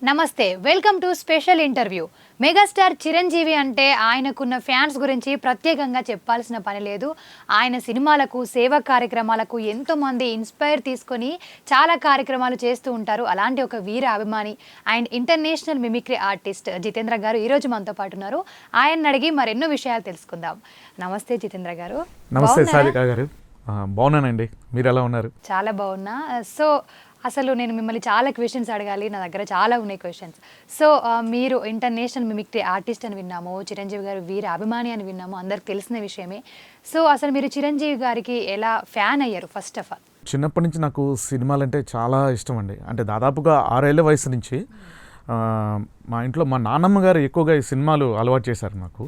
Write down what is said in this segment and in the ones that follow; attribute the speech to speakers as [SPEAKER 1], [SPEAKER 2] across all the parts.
[SPEAKER 1] నమస్తే welcome to special interview. Megastar Chiranjeevi అంటే ఆయనకున్న ఫ్యాన్స్ గురించి ప్రత్యేకంగా చెప్పాల్సిన పని లేదు. ఆయన సినిమాలకు సేవా కార్యక్రమాలకు ఎంతోమంది ఇన్స్పైర్ తీసుకొని చాలా కార్యక్రమాలు చేస్తూ ఉంటారు. అలాంటి ఒక వీర అభిమాని and international mimicry artist Jitendra గారు ఈరోజు మనతో పాటు ఉన్నారు. ఆయన అడిగి మరెన్నో విషయాలు తెలుసుకుందాం. నమస్తే జితేంద్ర గారు.
[SPEAKER 2] నమస్తే సారికా గారు. బాగున్నానండి, మీరు ఎలా ఉన్నారు?
[SPEAKER 1] చాలా బాగున్నా. సో అసలు నేను మిమ్మల్ని చాలా క్వశ్చన్స్ అడగాలి, నా దగ్గర చాలా ఉన్నాయి క్వశ్చన్స్. సో మీరు ఇంటర్నేషనల్ మిమిక్రీ ఆర్టిస్ట్ అని విన్నాము, చిరంజీవి గారు వీర అభిమాని అని విన్నాము, అందరికి తెలిసిన విషయమే. సో అసలు మీరు చిరంజీవి గారికి ఎలా ఫ్యాన్ అయ్యారు? ఫస్ట్ ఆఫ్ ఆల్
[SPEAKER 2] చిన్నప్పటి నుంచి నాకు సినిమాలు అంటే చాలా ఇష్టం అండి. అంటే దాదాపుగా 6 ఏళ్ల వయసు నుంచి మా ఇంట్లో మా నాన్నమ్మ గారు ఎక్కువగా ఈ సినిమాలు అలవాటు చేశారు నాకు.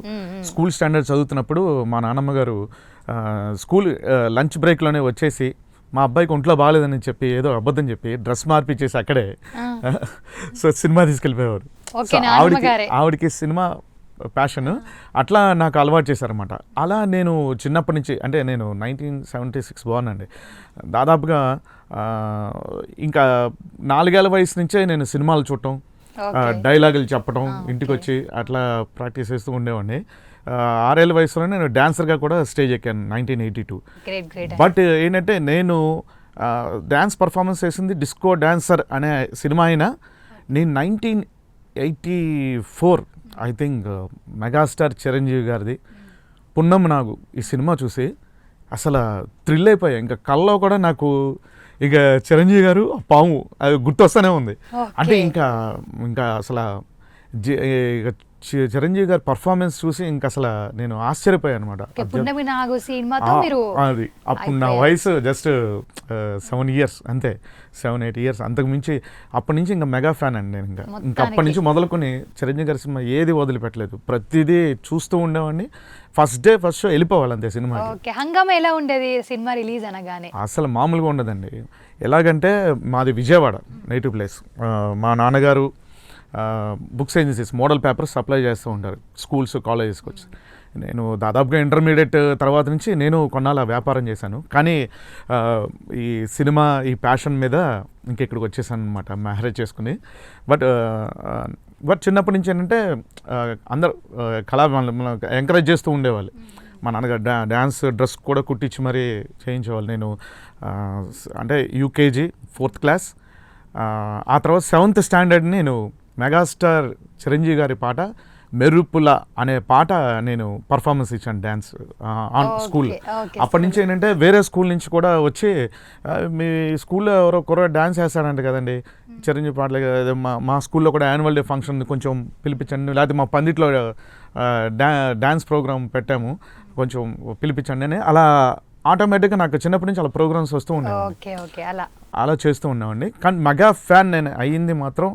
[SPEAKER 2] స్కూల్ స్టాండర్డ్ చదువుతున్నప్పుడు మా నాన్నమ్మ గారు స్కూల్ లంచ్ బ్రేక్లోనే వచ్చేసి మా అబ్బాయికి ఒంట్లో బాగాలేదని చెప్పి ఏదో అబద్ధం చెప్పి డ్రెస్ మార్పిచ్చేసి అక్కడే సో సినిమా తీసుకెళ్ళిపోయేవారు. ఆవిడకి సినిమా ప్యాషన్, అట్లా నాకు అలవాటు చేశారనమాట. అలా నేను చిన్నప్పటి నుంచి, అంటే నేను 1976 బార్న్ అండి. దాదాపుగా ఇంకా 4 ఏళ్ల వయసు నుంచే నేను సినిమాలు చూడటం, డైలాగులు చెప్పడం, ఇంటికి వచ్చి అట్లా ప్రాక్టీస్ చేస్తూ ఉండేవాడిని. 6 ఏళ్ల వయసులో నేను డాన్సర్గా కూడా స్టేజ్ ఎక్కాను 1982. బట్ ఏంటంటే నేను డ్యాన్స్ పర్ఫార్మెన్స్ చేసింది డిస్కో డాన్సర్ అనే సినిమా అయినా నేను 1984 ఐ థింక్ మెగాస్టార్ చిరంజీవి గారిది పున్నమ్మ నాగు ఈ సినిమా చూసి అసలు థ్రిల్ అయిపోయా. ఇంకా కల్లో కూడా నాకు ఇక చిరంజీవి గారు పాము అది గుర్తొస్తూనే ఉంది. అంటే ఇంకా అసలు చిరంజీవి గారి పర్ఫార్మెన్స్ చూసి ఇంకా అసలు నేను ఆశ్చర్యపోయాను అనమాట. అది అప్పుడు నా వయసు జస్ట్ 7 years అంతే, 7-8 years. అంతకు మించి అప్పటి నుంచి ఇంకా మెగా ఫ్యాన్ అండి నేను. ఇంకా అప్పటి నుంచి మొదలుకొని చిరంజీవి గారి సినిమా ఏది వదిలిపెట్టలేదు, ప్రతిదీ చూస్తూ ఉండేవాడిని. ఫస్ట్ షో వెళ్ళిపోవాలి అంతే సినిమా.
[SPEAKER 1] హంగామా ఎలా ఉండేది సినిమా రిలీజ్ అనగానే?
[SPEAKER 2] అసలు మామూలుగా ఉండదండి. ఎలాగంటే మాది విజయవాడ నేటివ్ ప్లేస్. మా నాన్నగారు books agencies, model papers supply చేస్తూ ఉంటారు స్కూల్స్ కాలేజెస్కి వచ్చి. నేను దాదాపుగా ఇంటర్మీడియట్ తర్వాత నుంచి నేను కొన్నాళ్ళ వ్యాపారం చేశాను. కానీ ఈ సినిమా ఈ ప్యాషన్ మీద ఇంకెక్కడికి వచ్చేసాను అనమాట, మ్యారేజ్ చేసుకుని. బట్ చిన్నప్పటి నుంచి ఏంటంటే అందరూ ఎంకరేజ్ చేస్తూ ఉండేవాళ్ళు. మా నాన్నగారు డ్యాన్స్ డ్రెస్ కూడా కుట్టించి మరీ చేయించేవాళ్ళు. నేను అంటే యూకేజీ 4th క్లాస్, ఆ తర్వాత 7th స్టాండర్డ్ నేను మెగాస్టార్ చిరంజీవి గారి పాట మెరుపుల అనే పాట నేను పర్ఫార్మెన్స్ ఇచ్చాను డ్యాన్స్ ఆన్ స్కూల్. అప్పటి నుంచి ఏంటంటే వేరే స్కూల్ నుంచి కూడా వచ్చి మీ స్కూల్లో ఎవరో కుర్ర డ్యాన్స్ వేస్తాడంట కదండి చిరంజీవి పాటలు, మా స్కూల్లో కూడా యాన్యువల్ డే ఫంక్షన్ కొంచెం పిలిపించండి, లేకపోతే మా పందిట్లో డ్యాన్స్ ప్రోగ్రామ్ పెట్టాము కొంచెం పిలిపించండి అని. అలా ఆటోమేటిక్గా నాకు చిన్నప్పటి నుంచి అలా ప్రోగ్రామ్స్ వస్తూ ఉండేవి, అలా చేస్తూ ఉన్నామండి. కానీ మెగా ఫ్యాన్ నేను అయ్యింది మాత్రం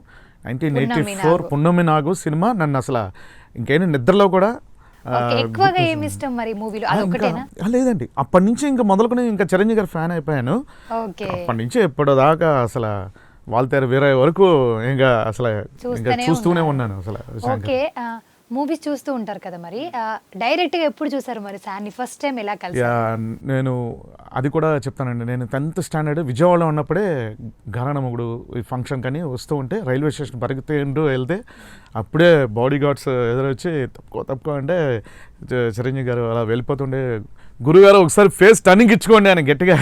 [SPEAKER 2] 1984 పున్నమి నాగు సినిమా. నన్ను అసలు ఇంకేనా నిద్రలో కూడా లేదండి. అప్పటి నుంచి ఇంకా మొదలుకొని ఇంకా చిరంజీవి గారి ఫ్యాన్ అయిపోయాను. అప్పటి నుంచి ఎప్పటిదాకా అసలు వాళ్ళ వేరే వరకు ఇంకా అసలు ఇంకా చూస్తూనే ఉన్నాను. అసలు
[SPEAKER 1] మూవీస్ చూస్తూ ఉంటారు కదా, మరి డైరెక్ట్గా ఎప్పుడు చూసారు మరి సార్ని ఫస్ట్ టైం ఎలా కలిసారు?
[SPEAKER 2] నేను అది కూడా చెప్తానండి. నేను 10th స్టాండర్డ్ విజయవాడలో ఉన్నప్పుడే ఘరానముగుడు ఈ ఫంక్షన్ కానీ వస్తూ ఉంటే రైల్వే స్టేషన్ పరిగెత్తుకుంటూ వెళ్తే అప్పుడే బాడీ గార్డ్స్ ఎదురొచ్చి తప్పుకో అంటే చిరంజీవి గారు అలా వెళ్ళిపోతుండే, గురుగారు ఒకసారి ఫేస్ టర్నింగ్ ఇచ్చుకోండి అని గట్టిగా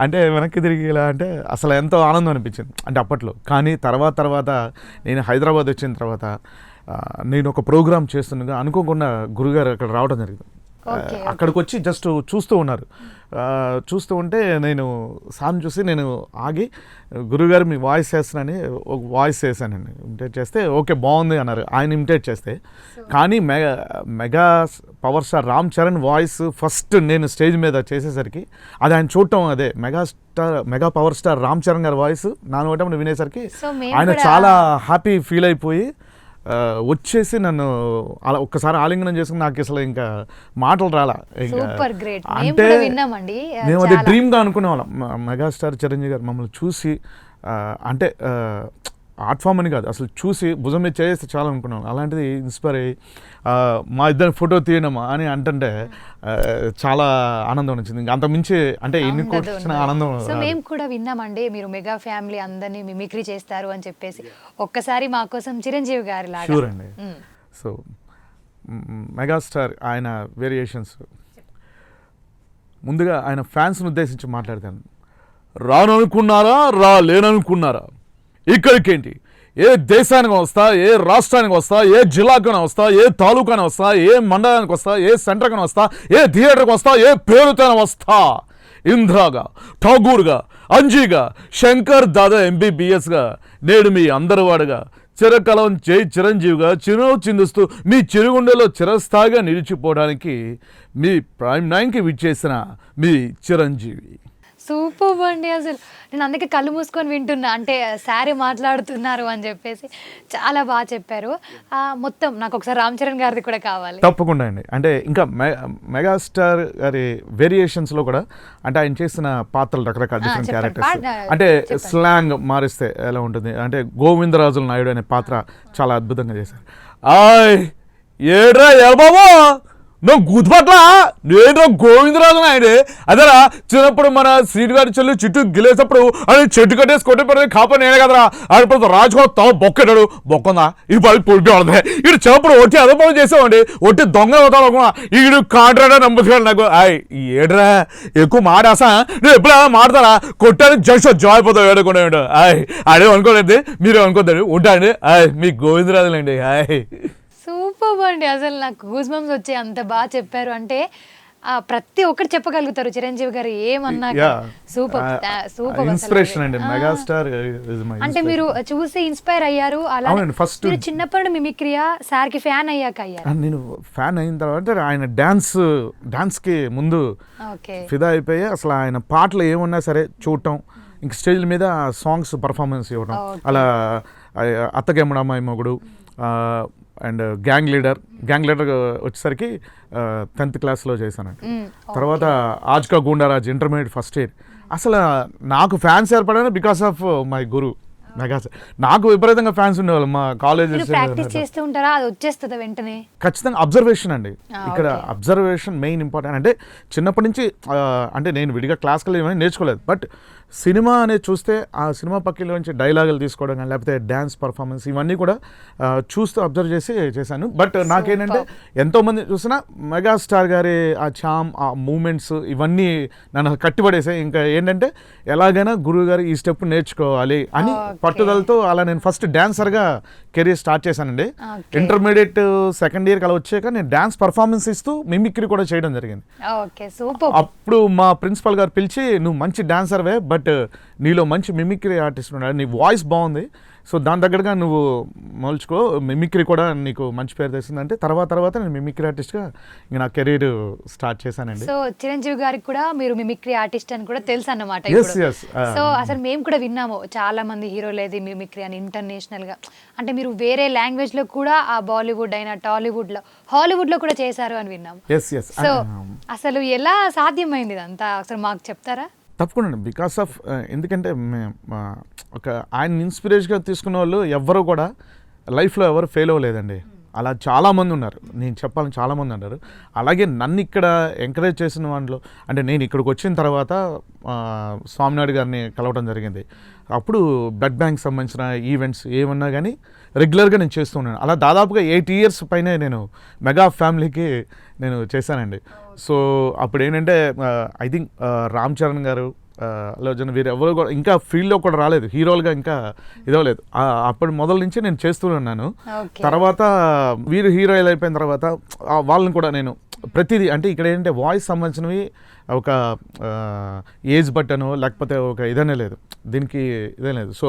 [SPEAKER 2] అంటే వెనక్కి తిరిగి ఇలా అంటే అసలు ఎంతో ఆనందం అనిపించింది అంటే అప్పట్లో. కానీ తర్వాత నేను హైదరాబాద్ వచ్చిన తర్వాత నేను ఒక ప్రోగ్రామ్ చేస్తుండగా అనుకోకుండా గురుగారు అక్కడ రావడం జరిగింది. అక్కడికి వచ్చి జస్ట్ చూస్తూ ఉన్నారు. చూస్తూ ఉంటే నేను సార్ని చూసి నేను ఆగి, గురుగారు మీ వాయిస్ చేస్తున్నానని ఒక వాయిస్ చేశానండి. ఇమిటేట్ చేస్తే ఓకే బాగుంది అన్నారు ఆయన ఇమిటేట్ చేస్తే. కానీ mega power star Ram Charan voice first నేను స్టేజ్ మీద చేసేసరికి అది ఆయన చూడటం, అదే mega power star Ram Charan గారి వాయిస్ నా నోట వినేసరికి ఆయన చాలా హ్యాపీ ఫీల్ అయిపోయి వచ్చేసి నన్ను అలా ఒక్కసారి ఆలింగనం చేసుకుని నాకు అసలు ఇంకా మాటలు రాలా. అంటే మేము అది డ్రీమ్గా అనుకునే వాళ్ళం. మెగాస్టార్ చిరంజీవి గారు మమ్మల్ని చూసి అంటే ఆర్ట్ ఫామ్ అని కాదు, అసలు చూసి భుజం మీద చేస్తే చాలా అనుకున్నాను. అలాంటిది ఇన్స్పైర్ అయ్యి మా ఇద్దరు ఫోటో తీయడమా అని అంటుంటే చాలా ఆనందం వచ్చింది. ఇంకా అంత మించి అంటే ఎన్ని కోట్లు వచ్చిన ఆనందం.
[SPEAKER 1] సో మేము కూడా విన్నామండి మీరు మెగా ఫ్యామిలీ అందరినీ మిమిక్రీ చేస్తారు అని చెప్పేసి. ఒక్కసారి మా కోసం చిరంజీవి గారి లాగా.
[SPEAKER 2] షూర్ అండి. సో మెగాస్టార్ ఆయన వేరియేషన్స్, ముందుగా ఆయన ఫ్యాన్స్ని ఉద్దేశించి మాట్లాడతాను. రాననుకున్నారా, లేననుకున్నారా, ఇక్కడికేంటి, ఏ దేశానికి వస్తా, ఏ రాష్ట్రానికి వస్తా, ఏ జిల్లాకైనా వస్తా, ఏ తాలూకాని వస్తా, ఏ మండలానికి వస్తా, ఏ సెంటర్కైనా వస్తా, ఏ థియేటర్కి వస్తా, ఏ పేరుతోనే వస్తా, ఇంద్రాగా, ఠాగూర్గా, అంజీగా, శంకర్ దాదా MBBSగా, నేడు మీ అందరి వాడుగా, చిరకాలం జై చిరంజీవిగా చిరునవ్వు చిందిస్తూ మీ చిరుగుండెలో చిరస్థాయిగా నిలిచిపోవడానికి మీ ప్రైమ్ 9కి విచ్చేసిన మీ చిరంజీవి.
[SPEAKER 1] సూపర్ అండి. అసలు నేను అందుకే కళ్ళు మూసుకొని వింటున్నా, అంటే సారీ మాట్లాడుతున్నారు అని చెప్పేసి. చాలా బాగా చెప్పారు. మొత్తం నాకు ఒకసారి రామ్ చరణ్ గారిది కూడా కావాలి.
[SPEAKER 2] తప్పకుండా అండి. అంటే ఇంకా మెగాస్టార్ గారి వేరియేషన్స్లో కూడా అంటే ఆయన చేసిన పాత్రలు రకరకాల డిఫరెంట్ క్యారెక్టర్స్, అంటే స్లాంగ్ మారిస్తే ఎలా ఉంటుంది అంటే గోవిందరాజుల నాయుడు అనే పాత్ర చాలా అద్భుతంగా చేశారు. ఆయ్ ఏడ్రా బాబా నువ్వు గుర్తుపట్ల నేను గోవిందరాజు నాయుడు అదేరా, చిన్నప్పుడు మన శ్రీని గారి చెల్లి చుట్టూ గిలేసినప్పుడు అది చెట్టు కట్టేసి కొట్టే కాప నేనే కదరా, ఆడిపోతే రాజుకో తావు బొక్కెట్టాడు, బొక్కుందా ఇది పది పొట్టి పడుతుంది, ఇటు చిన్నప్పుడు ఒట్టి అదే పనులు చేసామండి, ఒట్టి దొంగ అవుతాడు అనుకున్నా, ఈడు కాంట్రాక్టర్ నమ్ముతున్నాడు నాకు. ఏడ్రా ఎక్కువ మాడాసా, నువ్వు ఎప్పుడైనా మాడతారా, కొట్టాను జస్ట్ జాయ్ అయిపోతావు ఏడుకునే. అడే అనుకోలేదు, మీరు అనుకోద్దండి, ఉంటాండి మీ గోవిందరాజులండి.
[SPEAKER 1] సూపర్ అండి. అసలు నాకు గూస్ బంప్స్ వచ్చి అంత బాగా చెప్పారు. అంటే ప్రతి ఒక్కటి చెప్పగలుగుతారు చిరంజీవి గారు ఏమన్నా. సూపర్ సూపర్
[SPEAKER 2] ఇన్స్పిరేషన్ అండి మెగాస్టార్.
[SPEAKER 1] అంటే మీరు చూసి ఇన్స్పైర్ అయ్యారు అలా? ఫస్ట్ మీరు చిన్నప్పుడు మిమిక్రియా సార్కి ఫ్యాన్ అయ్యాక అయ్యారు?
[SPEAKER 2] నేను ఫ్యాన్ అయిన తర్వాత ఆయన డాన్స్కి ముందు ఫిదా అయిపోయి అసలు ఆయన పాటలు ఏమున్నా సరే చూడటం, ఇంక స్టేజ్ల మీద సాంగ్స్ పర్ఫార్మెన్స్ ఇవ్వడం, అలా అత్తకేముడు అమ్మాయి మొగుడు అండ్ గ్యాంగ్ లీడర్ వచ్చేసరికి 10th క్లాస్లో చేశానండి. తర్వాత ఆజ్కా గూండారాజ్ ఇంటర్మీడియట్ ఫస్ట్ ఇయర్. అసలు నాకు ఫ్యాన్స్ ఏర్పడాను బికాస్ ఆఫ్ మై గురు మెగాస్టార్. నాకు విపరీతంగా ఫ్యాన్స్ ఉండేవాళ్ళు మా కాలేజెస్.
[SPEAKER 1] ప్రాక్టీస్ చేస్తూ ఉంటారా, అది వచ్చేస్తుందా వెంటనే?
[SPEAKER 2] ఖచ్చితంగా అబ్జర్వేషన్ అండి. ఇక్కడ అబ్జర్వేషన్ మెయిన్ ఇంపార్టెంట్. అంటే చిన్నప్పటి నుంచి అంటే నేను విడిగా క్లాసికల్ ఏమైనా నేర్చుకోలేదు, బట్ సినిమా అనేది చూస్తే ఆ సినిమా పక్కలో నుంచి డైలాగులు తీసుకోవడం కానీ లేకపోతే డ్యాన్స్ పర్ఫార్మెన్స్ ఇవన్నీ కూడా చూస్తూ అబ్జర్వ్ చేసి చేశాను. బట్ నాకేంటంటే ఎంతోమంది చూసినా మెగాస్టార్ గారి ఆ చామ్, ఆ మూమెంట్స్ ఇవన్నీ నన్ను కట్టిపడేసాయి. ఇంకా ఏంటంటే ఎలాగైనా గురువు గారు ఈ స్టెప్ నేర్చుకోవాలి అని పట్టుదలతో అలా నేను ఫస్ట్ డాన్సర్గా కెరీర్ స్టార్ట్ చేశానండి. ఇంటర్మీడియట్ సెకండ్ ఇయర్కి అలా వచ్చాక నేను డాన్స్ పర్ఫార్మెన్స్ ఇస్తూ మిమిక్రీ కూడా చేయడం జరిగింది. అప్పుడు మా ప్రిన్సిపల్ గారు పిలిచి, నువ్వు మంచి డాన్సర్వే బట్ నీలో మంచి మిమిక్రీ ఆర్టిస్ట్ ఉన్నాడు, నీ వాయిస్ బాగుంది, సో దాని దగ్గరగా నువ్వు మలుచుకో, మిమిక్రీ కూడా నీకు మంచి పేరు తెస్తుందంటే తర్వాత నేను మిమిక్రీ ఆర్టిస్ట్గా ఇంకా నా కెరీర్ స్టార్ట్ చేశానండి.
[SPEAKER 1] సో చిరంజీవి గారికి కూడా మీరు మిమిక్రీ ఆర్టిస్ట్ అని కూడా తెలుసు అన్నమాట. సో అసలు మేము కూడా విన్నాము, చాలా మంది హీరోలు ఏది మిమిక్రీ అని ఇంటర్నేషనల్గా, అంటే మీరు వేరే లాంగ్వేజ్లో కూడా ఆ బాలీవుడ్ అయినా టాలీవుడ్లో హాలీవుడ్లో కూడా చేశారు అని విన్నాము. సో అసలు ఎలా సాధ్యమైంది ఇదంతా అసలు మాకు చెప్తారా?
[SPEAKER 2] తప్పకుండా. బికాస్ ఆఫ్ ఎందుకంటే ఒక ఆయన ఇన్స్పిరేషన్గా తీసుకున్న వాళ్ళు ఎవ్వరూ కూడా లైఫ్లో ఎవరు ఫెయిల్ అవ్వలేదండి. అలా చాలామంది ఉన్నారు, నేను చెప్పాలని చాలామంది ఉన్నారు. అలాగే నన్ను ఇక్కడ ఎంకరేజ్ చేసిన వాళ్ళు, అంటే నేను ఇక్కడికి వచ్చిన తర్వాత స్వామినాయుడు గారిని కలవడం జరిగింది. అప్పుడు బ్లడ్ బ్యాంక్ సంబంధించిన ఈవెంట్స్ ఏమన్నా కానీ రెగ్యులర్గా నేను చేస్తూ ఉన్నాను. అలా దాదాపుగా 8 years పైనే నేను మెగా ఫ్యామిలీకి నేను చేశానండి. సో అప్పుడు ఏంటంటే ఐ థింక్ రామ్ చరణ్ గారు, అల్లు వీరు ఎవరు కూడా ఇంకా ఫీల్డ్లో కూడా రాలేదు, హీరోలుగా ఇంకా ఇదవలేదు. అప్పటి మొదల నుంచి నేను చేస్తూనే ఉన్నాను. తర్వాత వీరు హీరోయిల్ అయిపోయిన తర్వాత వాళ్ళని కూడా నేను ప్రతిదీ, అంటే ఇక్కడ ఏంటంటే వాయిస్ సంబంధించినవి ఒక ఏజ్ బట్టను లేకపోతే ఒక ఇదనే లేదు, దీనికి ఇదే లేదు. సో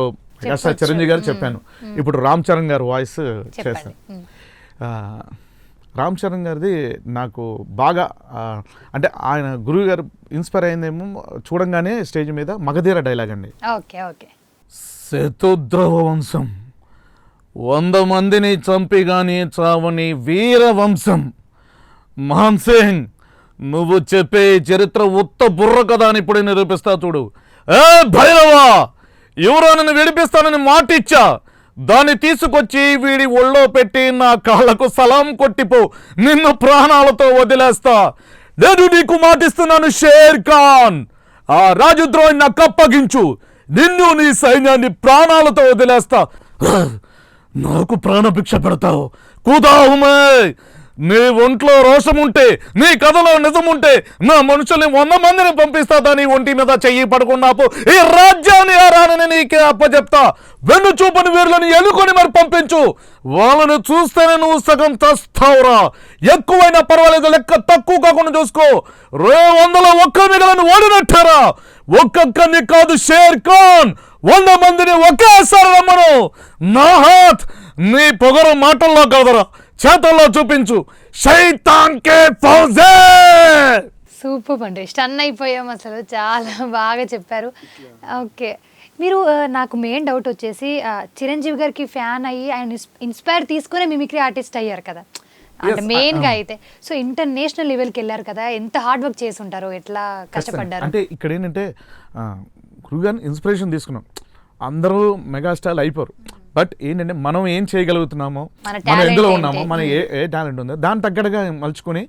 [SPEAKER 2] చిరంజీవి గారు చెప్పాను, ఇప్పుడు రామ్ చరణ్ గారు వాయిస్ చేశాను. రామ్ చరణ్ గారిది నాకు బాగా అంటే ఆయన గురువు గారు ఇన్స్పైర్ అయిందేమో చూడంగానే స్టేజ్ మీద మగధీర డైలాగ్ అండి. శతోద్రవ వంశం 100 మందిని చంపి గాని చావని వీర వంశం, మాన్సింగ్ నువ్వు చెప్పే చరిత్ర ఉత్త బుర్ర కదా అని ఇప్పుడే నిరూపిస్తా చూడు. ఏ భైరవా, ఎవరో నన్ను విడిపిస్తానని మాటిచ్చా, దాన్ని తీసుకొచ్చి వీడి ఒళ్ళో పెట్టి నా కాళ్ళకు సలాం కొట్టిపో, నిన్ను ప్రాణాలతో వదిలేస్తా. నేను నీకు మాటిస్తున్నాను షేర్ ఖాన్, ఆ రాజద్రోహిని నాకు అప్పగించు, నిన్ను నీ సైన్యాన్ని ప్రాణాలతో వదిలేస్తా. నాకు ప్రాణభిక్ష పెడతావు కూదావుమే. నీ ఒంట్లో రోషం ఉంటే, నీ కథలో నిజం ఉంటే, నా మనుషుల్ని 100 మందిని పంపిస్తా. నీ ఒంటి మీద చెయ్యి పడుకున్నాపు ఈ రాజ్యాన్ని ఆ రాణిని నీకే అప్పచెప్తా. వెన్ను చూపని వీరులను ఎన్నుకొని మరి పంపించు. వాళ్ళను చూస్తేనే నువ్వు సగం తస్తావురా. ఎక్కువైనా పర్వాలేదు, లెక్క తక్కువ కాకుండా చూసుకో. 100లో ఒక్క మిగలను ఓడినట్టారా. ఒక్కొక్కరిని కాదు షేర్ ఖాన్, 100 మందిని ఒకేసారి రమ్మను. నా హాత్ నీ పొగరు మాటల్లో కాదరా, చేతల్లో చూపించు. శైతాన్ కే ఫౌజే.
[SPEAKER 1] సూపర్ అండి, స్టన్ అయిపోయాం అసలు, చాలా బాగా చెప్పారు. ఓకే, మీరు నాకు మెయిన్ డౌట్ వచ్చేసి చిరంజీవి గారికి ఫ్యాన్ అయ్యి ఆయన ఇన్స్పైర్ తీసుకునే మిమిక్రీ ఆర్టిస్ట్ అయ్యారు కదా, అంటే మెయిన్గా అయితే. సో ఇంటర్నేషనల్ లెవెల్కి వెళ్ళారు కదా, ఎంత హార్డ్ వర్క్ చేసి ఉంటారు, ఎట్లా కష్టపడ్డారు?
[SPEAKER 2] అంటే ఇక్కడ ఏంటంటే గురుగారిని ఇన్స్పిరేషన్ తీసుకున్నాం. అందరూ మెగాస్టార్ అయిపోరు, బట్ ఏంటంటే మనం ఏం చేయగలుగుతున్నామో, మనం ఎందులో ఉన్నామో, మన ఏ టాలెంట్ ఉందో దాని తగ్గట్టుగా మలుచుకొని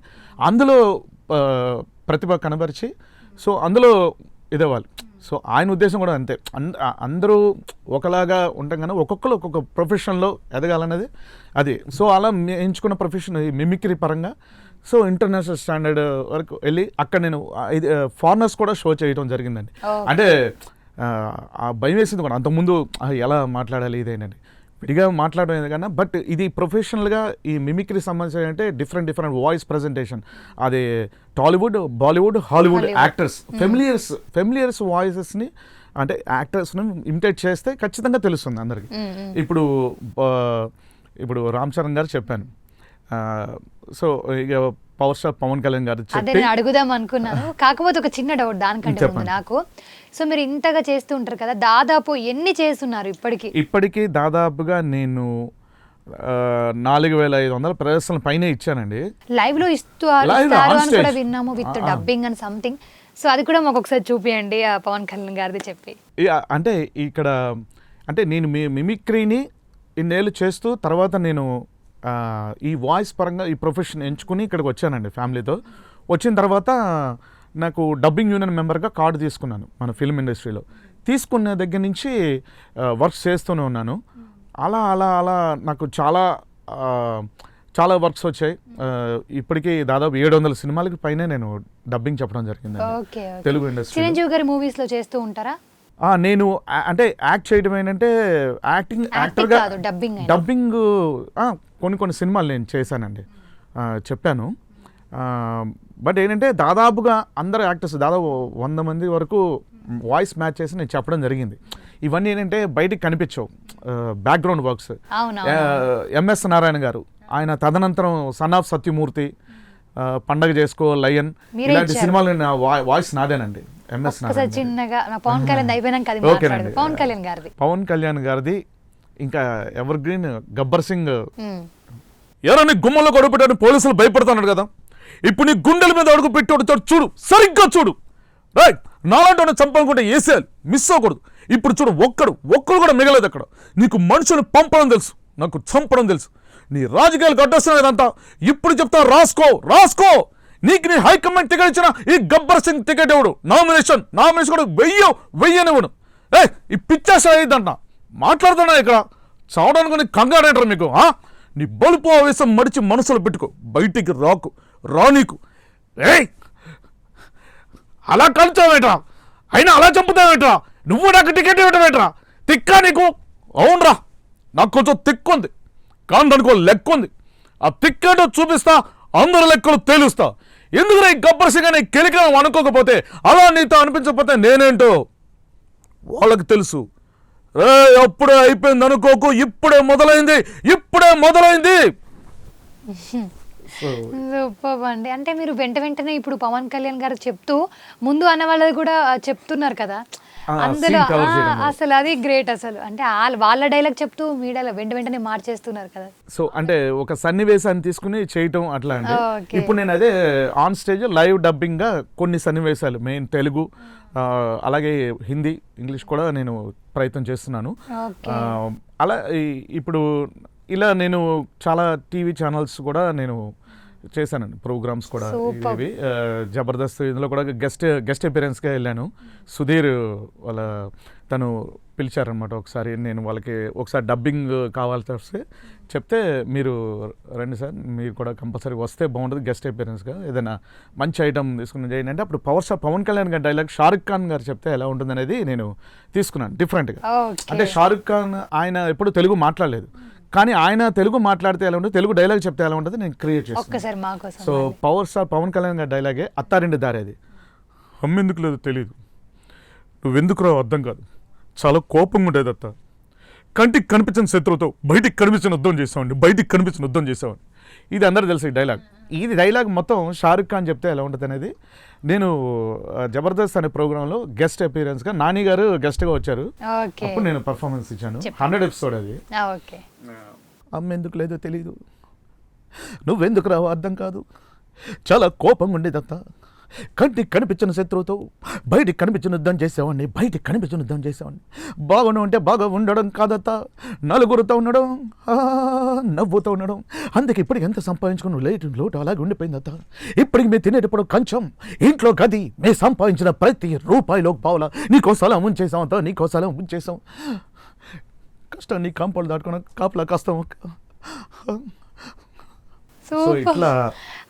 [SPEAKER 2] అందులో ప్రతిభ కనబరిచి, సో అందులో ఇదేవాలి. సో ఆయన ఉద్దేశం కూడా అంతే, అందరూ ఒకలాగా ఉంటాం కానీ ఒక్కొక్కరు ఒక్కొక్క ప్రొఫెషన్లో ఎదగాలన్నది అది. సో అలా ఎంచుకున్న ప్రొఫెషన్ మిమిక్రీ పరంగా సో ఇంటర్నేషనల్ స్టాండర్డ్ వరకు వెళ్ళి అక్కడ నేను ఫారినర్స్ కూడా షో చేయడం జరిగిందండి. అంటే ఆ భయం వేసింది కూడా అంతకుముందు, ఎలా మాట్లాడాలి ఇదేనండి, విడిగా మాట్లాడడం కన్నా. బట్ ఇది ప్రొఫెషనల్గా ఈ మిమిక్రీ సంబంధించి అంటే డిఫరెంట్ వాయిస్ ప్రజెంటేషన్, అది టాలీవుడ్, బాలీవుడ్, హాలీవుడ్ యాక్టర్స్ ఫెమిలియర్స్ వాయిసెస్ని అంటే యాక్టర్స్ని ఇమిటేట్ చేస్తే ఖచ్చితంగా తెలుస్తుంది అందరికీ. ఇప్పుడు రామ్ చరణ్ గారు చెప్పాను, సో ఇక పవర్ స్టార్ పవన్ కళ్యాణ్ గారు
[SPEAKER 1] అదే నేను అడుగుదాం అనుకున్నాను. కాకపోతే ఒక చిన్న డౌట్ దానికంటే ముందు నాకు, సో మీరు ఇంతగా చేస్తూ ఉంటారు కదా, దాదాపు ఎన్ని చేస్తున్నారు ఇప్పటికి?
[SPEAKER 2] దాదాపుగా నేను 4500 ప్రదర్శనల పైన ఇచ్చానండి.
[SPEAKER 1] లైవ్ లో ఇస్తారు అని కూడా విన్నాము, with dubbing and something. So అది కూడా మాకు ఒకసారి చూపియండి, ఆ పవన్ కళ్యాణ్ గారిది చెప్పి.
[SPEAKER 2] అంటే ఇక్కడ అంటే నేను మిమిక్రీని ఇన్నేళ్ళు చేస్తూ తర్వాత నేను ఈ వాయిస్ పరంగా ఈ ప్రొఫెషన్ ఎంచుకుని ఇక్కడికి వచ్చానండి ఫ్యామిలీతో. వచ్చిన తర్వాత నాకు డబ్బింగ్ యూనియన్ మెంబర్గా కార్డు తీసుకున్నాను మన ఫిల్మ్ ఇండస్ట్రీలో. తీసుకున్న దగ్గర నుంచి వర్క్స్ చేస్తూనే ఉన్నాను. అలా అలా అలా నాకు చాలా వర్క్స్ వచ్చాయి. ఇప్పటికీ దాదాపు 700 సినిమాలకి పైన నేను డబ్బింగ్ చెప్పడం జరిగింది తెలుగు ఇండస్ట్రీ.
[SPEAKER 1] చిరంజీవి గారి మూవీస్లో చేస్తూ ఉంటారా?
[SPEAKER 2] నేను అంటే యాక్ట్ చేయడం ఏంటంటే యాక్టర్గా డబ్బింగ్ కొన్ని సినిమాలు నేను చేశానండి, చెప్పాను. బట్ ఏంటంటే దాదాపుగా అందరు యాక్టర్స్ దాదాపు 100 మంది వరకు వాయిస్ మ్యాచ్ చేసి నేను చెప్పడం జరిగింది. ఇవన్నీ ఏంటంటే బయటికి కనిపించవు, బ్యాక్గ్రౌండ్ వర్క్స్. ఎంఎస్ నారాయణ గారు, ఆయన తదనంతరం సన్ ఆఫ్ సత్యమూర్తి, పండగ చేసుకో, లయన్, ఇలాంటి సినిమాలు వాయిస్ నాదేనండి. ఎంఎస్ పవన్ కళ్యాణ్ గారిది ఇంకా ఎవర్ గ్రీన్ గబ్బర్ సింగ్. ఎవరని గుమ్మలో గొడవ పెట్టాడు, పోలీసులు భయపడుతున్నాడు కదా, ఇప్పుడు నీ గుండెల మీద అడుగు పెట్టి చూడు, సరిగ్గా చూడు, రైట్. నాలాంటి చంపాలనుకుంటే వేసేయాలి, మిస్ అవ్వకూడదు. ఇప్పుడు చూడు, ఒక్కడు కూడా మిగలేదు అక్కడ. నీకు మనుషులు పంపడం తెలుసు, నాకు చంపడం తెలుసు. నీ రాజకీయాలకు అడ్డొస్తున్నా ఇదంతా. ఇప్పుడు చెప్తా, రాసుకో. నీకు నీ హైకమాండ్ టికెట్ ఇచ్చిన ఈ గబ్బర్ సింగ్ టికెట్ ఇవ్వడు, నామినేషన్ కూడా వెయ్యనివ్వడు. ఈ పిచ్చాసా ఇదంట మాట్లాడుతున్నా ఇక్కడ. చావడానికి నీకు కంగారంటారు మీకు. నీ బలుపు ఆవేశం మడిచి మనసులో పెట్టుకో, బయటికి రానీకు. అలా కలుచావేట్రా, అయినా అలా చంపుతావేట్రా, నువ్వు నాకు టికెట్ ఇవ్వటమేట్రా, తిక్కా నీకు? అవునరా, నాకు కొంచెం తిక్కుంది కానీ దానికి లెక్క ఉంది. ఆ తిక్కేటో చూపిస్తా, అందరి లెక్కలు తేలుస్తా. ఎందుకురా ఈ గబ్బర్ సింగ్ అనే కెలికలం అనుకోకపోతే, అలా నీతో అనిపించకపోతే నేనేంటో వాళ్ళకి తెలుసు. అప్పుడే అయిపోయింది అనుకోకు, ఇప్పుడే మొదలైంది.
[SPEAKER 1] సూపర్ అండి. అంటే మీరు వెంటనే ఇప్పుడు పవన్ కళ్యాణ్ గారు చెప్తూ ముందు అన్న వాళ్ళది కూడా చెప్తున్నారు కదా, అందులో
[SPEAKER 2] scene cover చేయడం.
[SPEAKER 1] అసలు అది గ్రేట్ అసలు. అంటే వాళ్ళ డైలాగ్ చెప్తూ మీ డైలాగ్ వెంటనే మార్చేస్తున్నారు కదా.
[SPEAKER 2] సో అంటే ఒక సన్నివేశాన్ని తీసుకుని చేయటం అట్లా అండి.
[SPEAKER 1] Okay.
[SPEAKER 2] ఇప్పుడు నేను అదే ఆన్ స్టేజ్ లైవ్ డబ్బింగ్గా కొన్ని సన్నివేశాలు మెయిన్ తెలుగు అలాగే హిందీ ఇంగ్లీష్ కూడా నేను ప్రయత్నం చేస్తున్నాను.
[SPEAKER 1] Okay.
[SPEAKER 2] అలా ఇప్పుడు ఇలా నేను చాలా టీవీ ఛానల్స్ కూడా నేను చేశానండి, ప్రోగ్రామ్స్ కూడా
[SPEAKER 1] Super.
[SPEAKER 2] ఇవి జబర్దస్త్ ఇందులో కూడా గెస్ట్ అపిరెన్స్గా వెళ్ళాను. సుధీర్ వాళ్ళ తను పిలిచారనమాట ఒకసారి, నేను వాళ్ళకి ఒకసారి డబ్బింగ్ కావాల్సి వస్తే చెప్తే మీరు రండి సార్, మీరు కూడా కంపల్సరీ వస్తే బాగుంటుంది గెస్ట్ అపిరెన్స్గా, ఏదైనా మంచి ఐటమ్ తీసుకుని చేయండి అంటే అప్పుడు పవర్ స్టార్ పవన్ కళ్యాణ్ గారి డైలాగ్ షారుఖ్ ఖాన్ గారు చెప్తే ఎలా ఉంటుంది అనేది నేను తీసుకున్నాను డిఫరెంట్గా.
[SPEAKER 1] Okay.
[SPEAKER 2] అంటే షారుఖ్ ఖాన్ ఆయన ఎప్పుడు తెలుగు మాట్లాడలేదు, కానీ ఆయన తెలుగు మాట్లాడితే ఎలా ఉంటుంది, తెలుగు డైలాగ్ చెప్తే ఎలా ఉంటుంది నేను క్రియేట్ చేస్తాను.
[SPEAKER 1] ఒక్కసారి మా కోసం
[SPEAKER 2] so power star Pawan Kalyan గారి డైలాగే అత్తారింటి దారి, అది అమ్మెందుకు లేదు తెలీదు, నువ్వెందుకు రావు అర్థం కాదు, చాలా కోపంగా ఉండేది అత్త, కంటికి కనిపించిన శత్రువుతో బయటికి కనిపించిన యుద్ధం చేసామండి, బయటికి కనిపించిన యుద్ధం చేసామండి. ఇది అందరూ తెలుసు ఈ డైలాగ్. ఇది డైలాగ్ మొత్తం షారుఖ్ ఖాన్ చెప్తే ఎలా ఉంటుంది అనేది నేను జబర్దస్త్ అనే ప్రోగ్రాంలో గెస్ట్ అపీరెన్స్గా నాని గారు గెస్ట్గా వచ్చారు,
[SPEAKER 1] ఓకే
[SPEAKER 2] అప్పుడు నేను పర్ఫార్మెన్స్ ఇచ్చాను. 100 ఎపిసోడ్ అది.
[SPEAKER 1] ఓకే
[SPEAKER 2] అమ్మ ఎందుకు లేదో తెలీదు, నువ్వెందుకు రావో అర్థం కాదు, చాలా కోపంగా ఉండేదంతా, కంటికి కనిపించిన శత్రువుతో బయటికి కనిపించిన యుద్ధం చేసేవాడిని, బయటికి కనిపించిన యుద్ధం చేసేవాడిని, బాగుండు అంటే బాగా ఉండడం కాదత్తా, నలుగురితో ఉండడం, నవ్వుతూ ఉండడం, అందుకే ఇప్పటికి ఎంత సంపాదించుకుని లోటు అలాగే ఉండిపోయిందత్తా, ఇప్పటికి మేము తినేటప్పుడు కొంచెం ఇంట్లో గది మేము సంపాదించిన ప్రతి రూపాయిలో పావులా నీకోసాలం ఉంచేసాం, నీకోసాలం ఉంచేసాం, కష్టాన్ని కాంపౌండ్ దాటుకున్న కాపలా కష్టం. సో ఇట్లా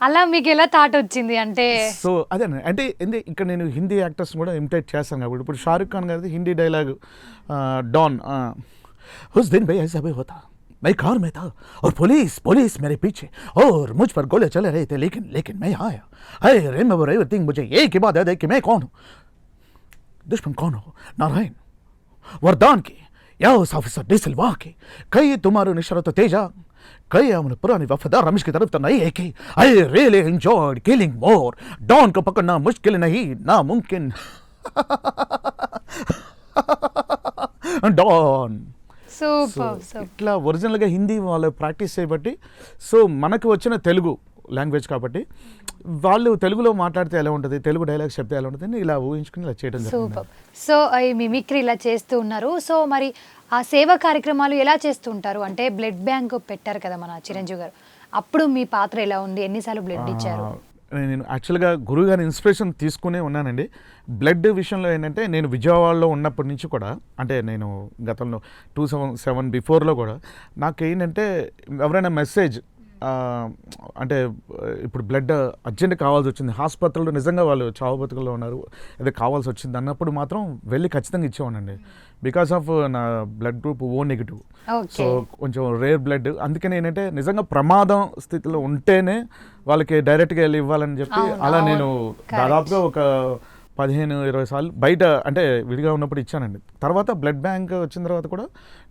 [SPEAKER 1] అలా మీకు ఎలా థాట్ వచ్చింది అంటే?
[SPEAKER 2] సో అదే అంటే ఇక్కడ నేను హిందీ యాక్టర్స్ కూడా ఇమిటేట్ చేస్తాను కాబట్టి ఇప్పుడు షారుఖ్ ఖాన్ గారిది హిందీ డైలాగ్ डॉन उस दिन भाई ऐसा भी होता, मैं कार में था और पुलिस मेरे पीछे और मुझ पर गोले चले रहे थे, लेकिन मैं आया, अरे रिमेंबर एवरीथिंग, मुझे एक ही बात याद है कि मैं कौन हूँ, दुश्मन कौन हो, नारायण वरदान की या उस ऑफिसर डिसलवा की, कई तुम्हारे निशरत तेजा, कई हमने पुरानी वफादार रमेश की तरफ तो नहीं है कि I really enjoyed killing more, Don को पकड़ना मुश्किल नहीं नामुमकिन, डॉन.
[SPEAKER 1] సూపర్
[SPEAKER 2] ఇట్లా ఒరిజినల్గా హిందీ వాళ్ళు ప్రాక్టీస్ చేయబట్టి, సో మనకు వచ్చిన తెలుగు లాంగ్వేజ్ కాబట్టి వాళ్ళు తెలుగులో మాట్లాడితే ఎలా ఉంటుంది, తెలుగు డైలాగ్స్ చెప్తే ఎలా ఉంటుంది అని ఇలా ఊహించుకుని ఇలా చేయడం జరిగింది.
[SPEAKER 1] సూపర్. సో ఈ మిమిక్రీ ఇలా చేస్తూ ఉన్నారు. సో మరి ఆ సేవా కార్యక్రమాలు ఎలా చేస్తూ ఉంటారు? అంటే బ్లడ్ బ్యాంక్ పెట్టారు కదా మన చిరంజీవి గారు, అప్పుడు మీ పాత్ర ఎలా ఉంది, ఎన్నిసార్లు బ్లడ్ ఇచ్చారు?
[SPEAKER 2] నేను యాక్చువల్గా గురువు గారి ఇన్స్పిరేషన్ తీసుకునే ఉన్నానండి. బ్లడ్ విషయంలో ఏంటంటే నేను విజయవాడలో ఉన్నప్పటి నుంచి కూడా, అంటే నేను గతంలో 2007 బిఫోర్లో కూడా నాకు ఏంటంటే ఎవరైనా మెసేజ్ అంటే ఇప్పుడు బ్లడ్ అర్జెంట్ కావాల్సి వచ్చింది, హాస్పిటల్లో నిజంగా వాళ్ళు చావు బతుకుల్లో ఉన్నారు, అదే కావాల్సి వచ్చింది అన్నప్పుడు మాత్రం వెళ్ళి ఖచ్చితంగా ఇచ్చేవానండి. బికాస్ ఆఫ్ నా blood group O negative, so కొంచెం రేర్ బ్లడ్. అందుకని ఏంటంటే నిజంగా ప్రమాదం స్థితిలో ఉంటేనే వాళ్ళకి డైరెక్ట్గా వెళ్ళి ఇవ్వాలని చెప్పి అలా నేను దాదాపుగా ఒక 15-20 సార్లు బయట అంటే విడిగా ఉన్నప్పుడు ఇచ్చానండి. తర్వాత బ్లడ్ బ్యాంక్ వచ్చిన తర్వాత కూడా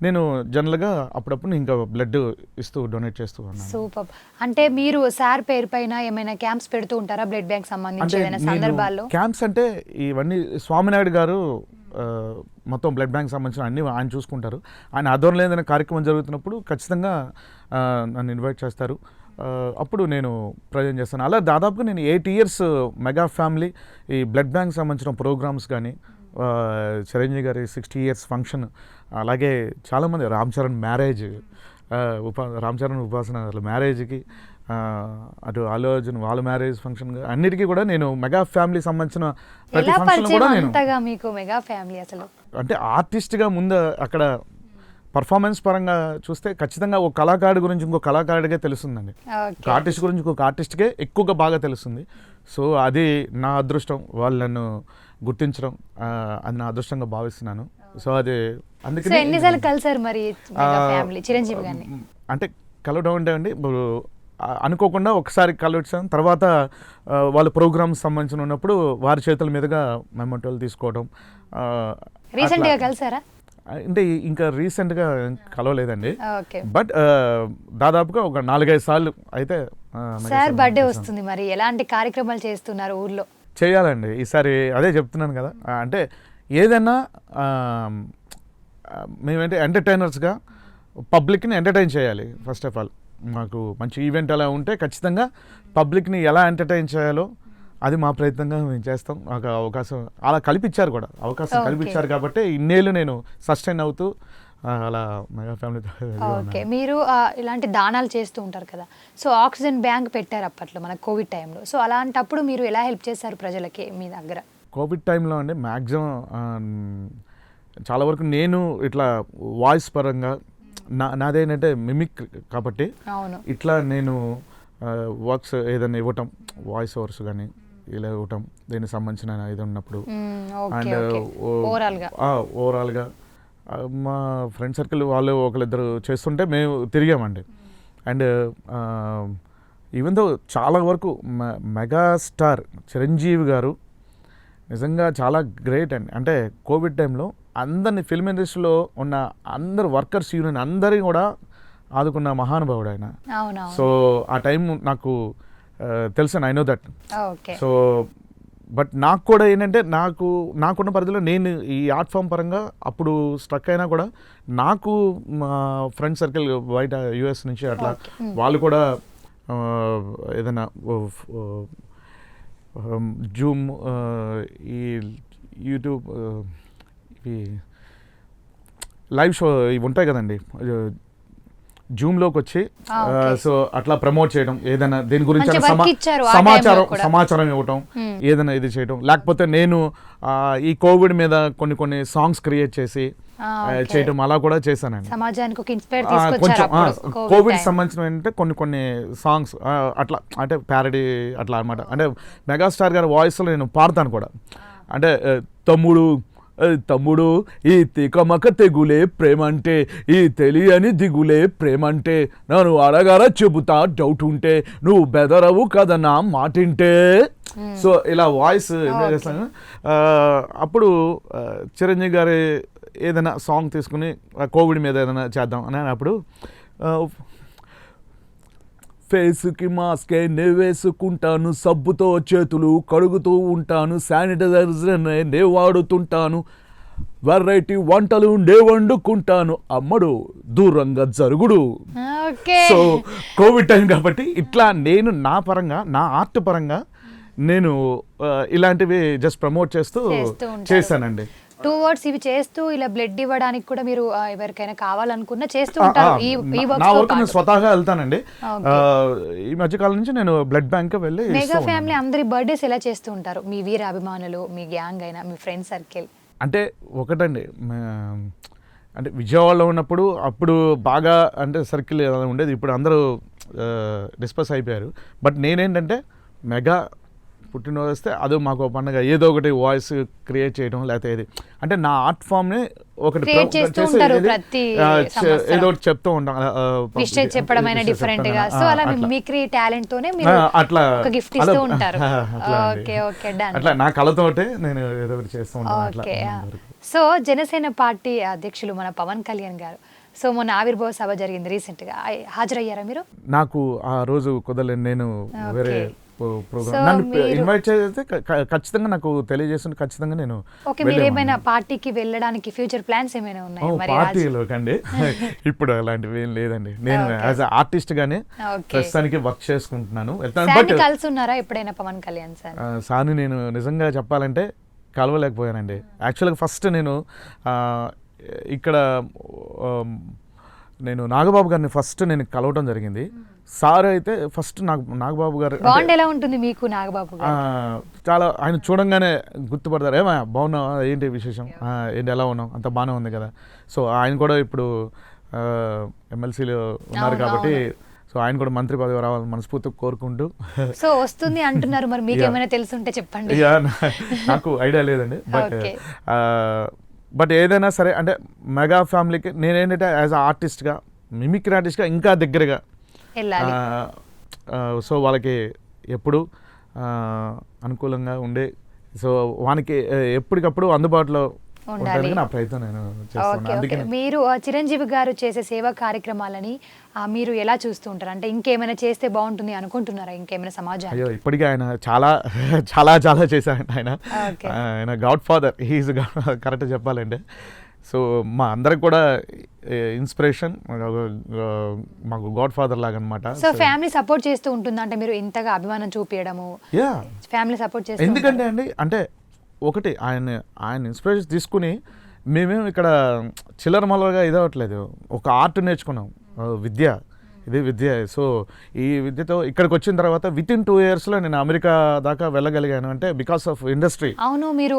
[SPEAKER 2] నేను జనరల్గా అప్పుడప్పుడు ఇంకా బ్లడ్ ఇస్తూ డొనేట్ చేస్తూ ఉన్నాను.
[SPEAKER 1] సూపర్. అంటే మీరు సార్ పేరు పైన ఏమైనా క్యాంప్స్ పెడుతూ ఉంటారా బ్లడ్ బ్యాంక్ సంబంధించి ఏదైనా సందర్భాల్లో?
[SPEAKER 2] క్యాంప్స్ అంటే ఇవన్నీ స్వామినాయుడు గారు మొత్తం బ్లడ్ బ్యాంక్ సంబంధించిన అన్ని ఆయన చూసుకుంటారు. ఆయన ఆధ్వర్యంలో ఏదైనా కార్యక్రమం జరుగుతున్నప్పుడు ఖచ్చితంగా నన్ను ఇన్వైట్ చేస్తారు, అప్పుడు నేను ప్రజెంట్ చేస్తాను. అలా దాదాపుగా నేను 8 ఇయర్స్ మెగా ఫ్యామిలీ ఈ బ్లడ్ బ్యాంక్ సంబంధించిన ప్రోగ్రామ్స్ కానీ, చిరంజీవి గారి 60 ఇయర్స్ ఫంక్షన్, అలాగే చాలామంది రామ్ చరణ్ మ్యారేజ్, రామ్ చరణ్ ఉపాసన మ్యారేజ్కి, అటు అల్లు అర్జున్ వాళ్ళ మ్యారేజ్ ఫంక్షన్, అన్నిటికీ కూడా నేను మెగా ఫ్యామిలీ సంబంధించిన ప్రతి ఫంక్షన్ కూడా నేను
[SPEAKER 1] మీకు మెగా ఫ్యామిలీ అసలు
[SPEAKER 2] అంటే ఆర్టిస్ట్గా ముందు అక్కడ పర్ఫార్మెన్స్ పరంగా చూస్తే ఖచ్చితంగా ఒక కళాకారుడి గురించి ఇంకో కళాకారుడిగా తెలుస్తుందండి, ఒక ఆర్టిస్ట్ గురించి ఇంకొక ఆర్టిస్ట్కే ఎక్కువగా బాగా తెలుస్తుంది. సో అది నా అదృష్టం, వాళ్ళు నన్ను గుర్తించడం అది నా అదృష్టంగా భావిస్తున్నాను. సో అది అందుకని
[SPEAKER 1] ఎన్నిసార్లు కలిసారు మరి ఫ్యామిలీ చిరంజీవి గారిని?
[SPEAKER 2] అంటే కలవడం అంటే అండి అనుకోకుండా ఒకసారి కలవచ్చాను, తర్వాత వాళ్ళ ప్రోగ్రామ్స్ సంబంధించిన ఉన్నప్పుడు వారి చేతుల మీదుగా మెమోటోలు తీసుకోవడం.
[SPEAKER 1] రీసెంట్గా కలిసారా?
[SPEAKER 2] అంటే ఇంకా రీసెంట్గా కలవలేదండి, బట్ దాదాపుగా ఒక 4-5 సార్లు అయితే.
[SPEAKER 1] సార్ బర్త్డే వస్తుంది, మరి ఎలాంటి కార్యక్రమాలు చేస్తున్నారు ఊర్లో?
[SPEAKER 2] చేయాలండి ఈసారి, అదే చెప్తున్నాను కదా, అంటే ఏదైనా మేమేంటే ఎంటర్టైనర్స్గా పబ్లిక్ని ఎంటర్టైన్ చేయాలి. ఫస్ట్ ఆఫ్ ఆల్ మాకు మంచి ఈవెంట్ అలా ఉంటే ఖచ్చితంగా పబ్లిక్ని ఎలా ఎంటర్టైన్ చేయాలో అది మా ప్రయత్నంగా మేము చేస్తాం. నాకు అవకాశం అలా కల్పించారు కూడా, అవకాశం కల్పించారు కాబట్టి ఇన్నేళ్ళు నేను సస్టైన్ అవుతూ అలా మెగా ఫ్యామిలీతో.
[SPEAKER 1] ఓకే, మీరు ఇలాంటి దానాలు చేస్తూ ఉంటారు కదా, సో ఆక్సిజన్ బ్యాంక్ పెట్టారు అప్పట్లో మన కోవిడ్ టైంలో. సో అలాంటప్పుడు మీరు ఎలా హెల్ప్ చేశారు ప్రజలకి మీ దగ్గర?
[SPEAKER 2] కోవిడ్ టైంలో అండి మ్యాక్సిమం చాలా వరకు నేను ఇట్లా వాయిస్ పరంగా నాదేంటంటే మిమిక్ కాబట్టి
[SPEAKER 1] అవును,
[SPEAKER 2] ఇట్లా నేను వర్క్స్ ఏదైనా ఇవ్వటం, వాయిస్ ఓవర్స్ కానీ ఇలా ఇవ్వటం దీనికి సంబంధించిన ఇది ఉన్నప్పుడు. అండ్ ఓవరాల్గా మా ఫ్రెండ్ సర్కిల్ వాళ్ళు ఒకరిద్దరు చేస్తుంటే మేము తిరిగామండి. అండ్ ఈవెన్ దో చాలా వరకు మెగాస్టార్ చిరంజీవి గారు నిజంగా చాలా గ్రేట్ అండి. అంటే కోవిడ్ టైంలో అందరినీ ఫిల్మ్ ఇండస్ట్రీలో ఉన్న అందరు వర్కర్స్ యూనియన్ అందరినీ కూడా ఆదుకున్న మహానుభావుడు ఆయన. సో ఆ టైం నాకు తెలుసు, I know that. So but నాకు కూడా ఏంటంటే నాకున్న పరిధిలో నేను ఈ ఆర్ట్ ఫామ్ పరంగా అప్పుడు స్ట్రక్ అయినా కూడా నాకు మా ఫ్రెండ్ సర్కిల్ బయట యూఎస్ నుంచి అట్లా వాళ్ళు కూడా ఏదైనా జూమ్ ఈ యూట్యూబ్ ఈ లైవ్ షో ఇవి ఉంటాయి కదండి, జూమ్లోకి వచ్చి సో అట్లా ప్రమోట్ చేయడం, ఏదైనా దీని గురించి సమాచారం ఇవ్వటం, ఏదైనా ఇది చేయడం. లేకపోతే నేను ఈ కోవిడ్ మీద కొన్ని సాంగ్స్ క్రియేట్ చేసి చేయటం అలా కూడా చేశానండి. కొంచెం కోవిడ్ సంబంధించిన ఏంటంటే కొన్ని సాంగ్స్ అట్లా అంటే ప్యారడీ అట్లా అనమాట. అంటే మెగాస్టార్ గారి వాయిస్లో నేను పాడతాను కూడా. అంటే తమ్ముడు ఈ తికమక తెగులే ప్రేమంటే, ఈ తెలియని దిగులే ప్రేమంటే, నన్ను అడగర చెబుతా డౌట్ ఉంటే, నువ్వు బెదరవు కదా నా మాటింటే. సో ఇలా వాయిస్ ఎంజాయ్ చేస్తాను. అప్పుడు చిరంజీవి గారి ఏదైనా సాంగ్ తీసుకుని కోవిడ్ మీద ఏదైనా చేద్దాం అని అప్పుడు ఫేస్కి మాస్కే వేసుకుంటాను, సబ్బుతో చేతులు కడుగుతూ ఉంటాను, శానిటైజర్ నే వాడుతుంటాను, వెరైటీ వంటలు నే వండుకుంటాను, అమ్మడు దూరంగా జరుగుడు. సో కోవిడ్ టైం కాబట్టి ఇట్లా నేను నా పరంగా నా ఆర్ట్ పరంగా నేను ఇలాంటివి జస్ట్ ప్రమోట్ చేస్తూ చేశానండి.
[SPEAKER 1] 2 words ఇవి చేస్తూ ఇలా బ్లడ్ ఇవ్వడానికి కూడా మీరు ఎవరికైనా కావాలనుకున్నా చేస్తూ ఉంటారు.
[SPEAKER 2] నా వరకు నేను స్వతహాగా వెళ్తానండి. ఈ మధ్యకాలం నుంచి నేను బ్లడ్ బ్యాంక్ వెళ్ళి.
[SPEAKER 1] మెగా ఫ్యామిలీ అందరి బర్త్డేస్ ఎలా చేస్తూ ఉంటారు? మీ వీర అభిమానులు, మీ గ్యాంగ్ అయినా, మీ ఫ్రెండ్ సర్కిల్?
[SPEAKER 2] అంటే ఒకటండి, అంటే విజయవాడలో ఉన్నప్పుడు అప్పుడు బాగా అంటే సర్కిల్ ఉండేది. ఇప్పుడు అందరూ డిస్పస్ అయిపోయారు. బట్ నేనేంటంటే మెగా పుట్టినరోజు వస్తే అదో మాకు పండుగ, ఏదో ఒకటి వాయిస్ క్రియేట్ చేయడం, లేకపోతే ఏది అంటే నా ఆర్ట్ ఫామ్ ని ఒకటి ఏదో ఒకటి చెప్తూ ఉంటాం,
[SPEAKER 1] చెప్పడమైన డిఫరెంట్ గా. సో అలా మిమిక్రీ టాలెంట్ తోనే మీరు
[SPEAKER 2] అట్లా
[SPEAKER 1] ఒక గిఫ్ట్ ఇస్తూ ఉంటారు. Okay okay done.
[SPEAKER 2] అట్లా నా కళతోటే నేను ఏదో ఒకటి చేస్తూ ఉంటాను.
[SPEAKER 1] ఓకే. సో జనసేన పార్టీ అధ్యక్షులు మన పవన్ కళ్యాణ్ గారు, సో మొన్న ఆవిర్భావ సభ జరిగింది రీసెంట్ గా, హాజరయ్యారా మీరు?
[SPEAKER 2] నాకు ఆ రోజు కుదరలేదు, నేను వేరే ప్రోగ్రామ్ నన్ను ఇన్వైట్ చేస్తే ఖచ్చితంగా నాకు తెలియజేస్తుంటే ఖచ్చితంగా నేను.
[SPEAKER 1] ఓకే, మీరు ఏమైనా పార్టీకి వెళ్ళడానికి ఫ్యూచర్ ప్లాన్స్ ఏమైనా ఉన్నాయా?
[SPEAKER 2] పార్టీలో కండి ఇప్పుడు అలాంటివి ఏం లేదండి. నేను యాజ్ ఆర్టిస్ట్ గానే ప్రస్తుతానికి వర్క్ చేసుకుంటున్నాను.
[SPEAKER 1] కలిసి ఉన్నారా ఎప్పుడైనా పవన్ కళ్యాణ్ సార్?
[SPEAKER 2] సార్ని నేను నిజంగా చెప్పాలంటే కలవలేకపోయానండి. యాక్చువల్గా ఫస్ట్ నేను ఇక్కడ నేను నాగబాబు గారిని ఫస్ట్ నేను కలవడం జరిగింది. సార్ అయితే ఫస్ట్ నాగబాబు గారు
[SPEAKER 1] బాండ్ ఎలా ఉంటుంది మీకు నాగబాబు గారు?
[SPEAKER 2] చాలా ఆయన చూడంగానే గుర్తుపడతారు, ఏమా బాగున్నావా, ఏంటి విశేషం, ఏంటి ఎలా ఉన్నావు, అంత బాగానే ఉంది కదా. సో ఆయన కూడా ఇప్పుడు ఎమ్మెల్సీలో ఉన్నారు కాబట్టి సో ఆయన కూడా మంత్రి పదవి రావాలని మనస్ఫూర్తిగా కోరుకుంటూ.
[SPEAKER 1] సో వస్తుంది అంటున్నారు, మరి మీకు ఏమైనా తెలుసుంటే చెప్పండి.
[SPEAKER 2] నాకు ఐడియా లేదండి. బట్ ఏదైనా సరే అంటే మెగా ఫ్యామిలీకి నేనేంటంటే యాజ్ ఆర్టిస్ట్గా, మిమిక్రీ ఆర్టిస్ట్గా ఇంకా దగ్గరగా
[SPEAKER 1] వెళ్ళాలి.
[SPEAKER 2] సో వాళ్ళకి ఎప్పుడు అనుకూలంగా ఉండే, సో వానికి ఎప్పటికప్పుడు అందుబాటులో
[SPEAKER 1] ఉండాలి.
[SPEAKER 2] నా ప్రయత్నం నేను చేస్తాను.
[SPEAKER 1] Okay, okay.
[SPEAKER 2] అందుకని
[SPEAKER 1] మీరు చిరంజీవి గారు చేసే సేవా కార్యక్రమాలని మీరు ఎలా చూస్తూ ఉంటారు? అంటే ఇంకేమైనా చేస్తే బాగుంటుంది అనుకుంటున్నారా? ఇంకేమైనా సమాజానికి?
[SPEAKER 2] అయ్యో ఇప్పటికీ ఆయన చాలా చాలా చాలా చేశారండి ఆయన.
[SPEAKER 1] ఓకే.
[SPEAKER 2] ఆయన గాడ్ ఫాదర్, హీఈస్ కరెక్ట్ చెప్పాలంటే. సో మా అందరికి కూడా ఇన్స్పిరేషన్, మాకు గాడ్ ఫాదర్ లాగా అనమాట.
[SPEAKER 1] సో ఫ్యామిలీ సపోర్ట్ చేస్తూ ఉంటుందా? అంటే మీరు ఇంతగా అభిమానం చూపించడము,
[SPEAKER 2] యా
[SPEAKER 1] ఫ్యామిలీ సపోర్ట్ చేస్తూ
[SPEAKER 2] ఎందుకంటే అండి, అంటే ఒకటి ఆయన ఇన్స్పిరేషన్ తీసుకుని మేమేం ఇక్కడ చిల్లర మల్లరగా ఇదవట్లేదు. ఒక ఆర్ట్ నేర్చుకున్నాం, విద్య, ఇది విద్య. సో ఈ విద్యతో ఇక్కడికి వచ్చిన తర్వాత విత్ ఇన్ 2 yearsలో నేను అమెరికా దాకా వెళ్ళగలిగాను. అంటే బికాస్ ఆఫ్ ఇండస్ట్రీ.
[SPEAKER 1] అవును, మీరు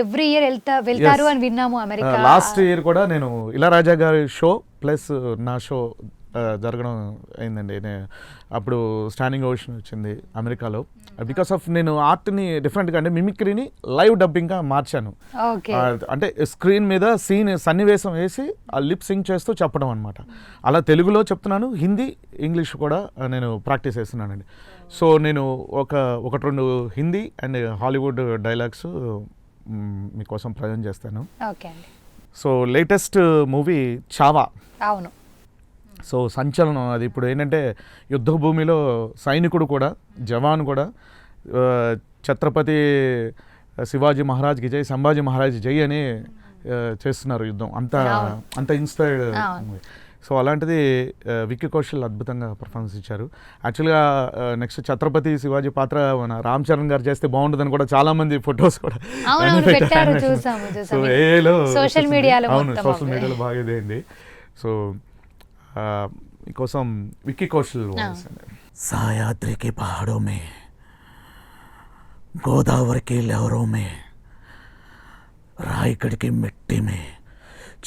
[SPEAKER 1] ఎవ్రీ ఇయర్ వెళ్తారు అని విన్నాము అమెరికా.
[SPEAKER 2] లాస్ట్ ఇయర్ కూడా నేను ఇళయరాజా గారి షో ప్లస్ నా షో జరగడం అయిందండి. అప్పుడు స్టాండింగ్ ఓషన్ వచ్చింది అమెరికాలో. బికాస్ ఆఫ్ నేను ఆర్ట్ని డిఫరెంట్గా, అంటే మిమిక్రీని లైవ్ డబ్బింగ్గా మార్చాను.
[SPEAKER 1] ఓకే.
[SPEAKER 2] అంటే స్క్రీన్ మీద సన్నివేశం వేసి ఆ లిప్ సింగ్ చేస్తూ చెప్పడం అనమాట. అలా తెలుగులో చెప్తున్నాను, హిందీ, ఇంగ్లీష్ కూడా నేను ప్రాక్టీస్ చేస్తున్నానండి. సో నేను ఒకటి రెండు హిందీ అండ్ హాలీవుడ్ డైలాగ్స్ మీకోసం ప్రజెంట్ చేస్తాను.
[SPEAKER 1] ఓకే అండి.
[SPEAKER 2] So latest movie Chhaava.
[SPEAKER 1] అవును.
[SPEAKER 2] సో సంచలనం అది. ఇప్పుడు ఏంటంటే యుద్ధ భూమిలో సైనికుడు కూడా, జవాన్ కూడా ఛత్రపతి శివాజీ మహారాజ్కి జై, సంభాజీ మహారాజ్ జై అని చేస్తున్నారు యుద్ధం. అంత ఇన్స్పైర్డ్. సో అలాంటిది విక్కీ కౌశల్ అద్భుతంగా పర్ఫార్మెన్స్ ఇచ్చారు. యాక్చువల్గా నెక్స్ట్ ఛత్రపతి శివాజీ పాత్ర మన రామ్ చరణ్ గారు చేస్తే బాగుంటుందని కూడా చాలా మంది ఫొటోస్ కూడా
[SPEAKER 1] సోషల్ మీడియాలో
[SPEAKER 2] బాగా ఇదేంది. సో మీకోసం విక్కీ కౌశల్ వాయిస్ అండి.
[SPEAKER 3] सायाद्री के पहाड़ों में, गोदावरी की लहरों में, रायगढ़ की मिट्टी में,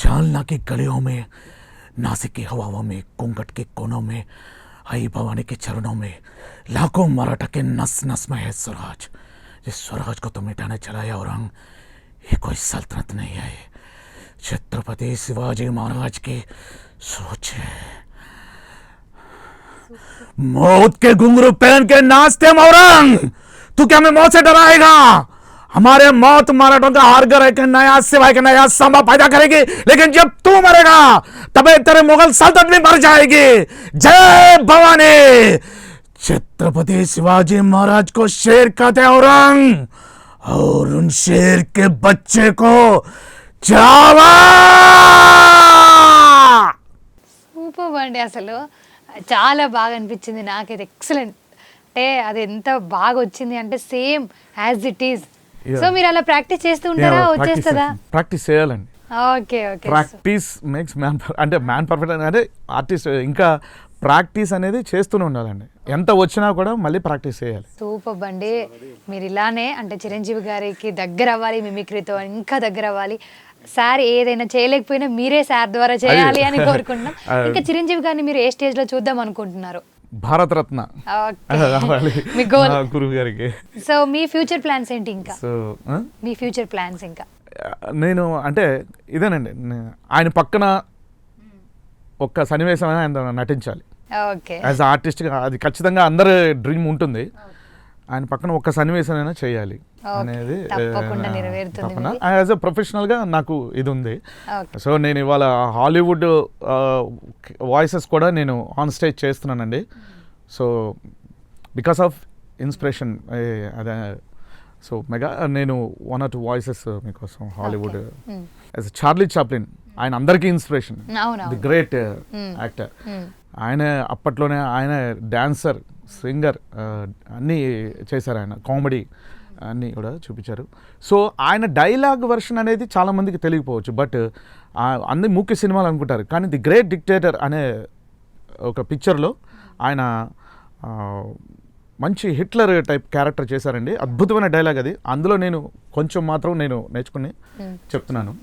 [SPEAKER 3] जालना की गलियों में, नासिक की हवाओं में, कुंगट के कोनों में, आई भवानी के चरणों में, लाखों मराठा के नस नस में है स्वराज. जिस स्वराज को तो मिटाने चलाया औरंग, ये कोई सल्तनत नहीं है, छत्रपति शिवाजी महाराज की सोच है. मौत के घुंघरू पहन के नाचते औरंग, तू क्या हमें मौत से डराएगा? हमारे मौत मराठों का हारगर है कि नया सिवाय के नया संभव पैदा करेगी, लेकिन जब तू मरेगा तबे तेरे मुगल सल्तनत भी मर जाएगी. जय भवानी. छत्रपति शिवाजी महाराज को शेर कहते औरंग, और उन शेर के बच्चे को जावा.
[SPEAKER 1] సూపర్ అండి. అసలు చాలా బాగా అనిపించింది నాకైతే. ఎక్సలెంట్. అంటే అది ఎంత బాగా వచ్చింది అంటే same as it is. So మీరు అలా ప్రాక్టీస్ చేస్తూ ఉంటారా? వచ్చేస్తుందా?
[SPEAKER 2] ప్రాక్టీస్ చేయాలండి.
[SPEAKER 1] Okay, okay.
[SPEAKER 2] Practice makes man, అంటే మ్యాన్ పర్ఫెక్ట్ అంటే ఆర్టిస్ట్ ఇంకా ప్రాక్టీస్ అనేది చేస్తూనే ఉండాలండి. ఎంత వచ్చినా కూడా మళ్ళీ ప్రాక్టీస్ చేయాలి.
[SPEAKER 1] సూపర్ అండి. మీరు ఇలానే అంటే చిరంజీవి గారికి దగ్గర అవ్వాలి, మిమిక్రీతో ఇంకా దగ్గర అవ్వాలి. సార్ ఏదైనా చేయలేకపోయినా మీరే సార్ ద్వారా చేయాలి అని కోరుకుంటున్నాం. ఇంకా చిరంజీవి గారిని మీరు ఏ స్టేజ్ లో చూద్దాం అనుకుంటున్నారు?
[SPEAKER 2] భారతరత్న గురువు గారికి.
[SPEAKER 1] సో మీ ఫ్యూచర్ ప్లాన్స్ ఏంటి? ఇంకా
[SPEAKER 2] సో
[SPEAKER 1] మీ ఫ్యూచర్ ప్లాన్స్ ఇంకా?
[SPEAKER 2] నేను అంటే ఇదేనండి, ఆయన పక్కన ఒక్క సన్నివేశం ఆయన నటించాలి.
[SPEAKER 1] ఓకే.
[SPEAKER 2] యాజ్ ఆర్టిస్ట్గా అది ఖచ్చితంగా అందరి డ్రీమ్ ఉంటుంది. ఆయన పక్కన ఒక్క సన్నివేశం అయినా చేయాలి అనేది యాజ్ ఎ ప్రొఫెషనల్గా నాకు ఇది ఉంది. సో నేను ఇవాళ హాలీవుడ్ వాయిసెస్ కూడా నేను ఆన్ స్టేజ్ చేస్తున్నానండి. సో బికాస్ ఆఫ్ ఇన్స్పిరేషన్ అదే. సో మెగా నేను 1 or 2 వాయిసెస్ మీకోసం హాలీవుడ్. యాజ్ చార్లీ చాప్లిన్, ఆయన అందరికీ ఇన్స్పిరేషన్, ది గ్రేట్ యాక్టర్. ఆయన అప్పట్లోనే ఆయన డాన్సర్, సింగర్ అన్నీ చేశారు. ఆయన కామెడీ అన్నీ కూడా చూపించారు. సో ఆయన డైలాగ్ వర్షన్ అనేది చాలామందికి తెలియకపోవచ్చు, బట్ అన్ని ముఖ్య సినిమాలు అనుకుంటారు. కానీ ది గ్రేట్ డిక్టేటర్ అనే ఒక పిక్చర్లో ఆయన మంచి హిట్లర్ టైప్ క్యారెక్టర్ చేశారండి. అద్భుతమైన డైలాగ్ అది. అందులో నేను కొంచెం మాత్రం నేను నేర్చుకుని చెప్తున్నాను.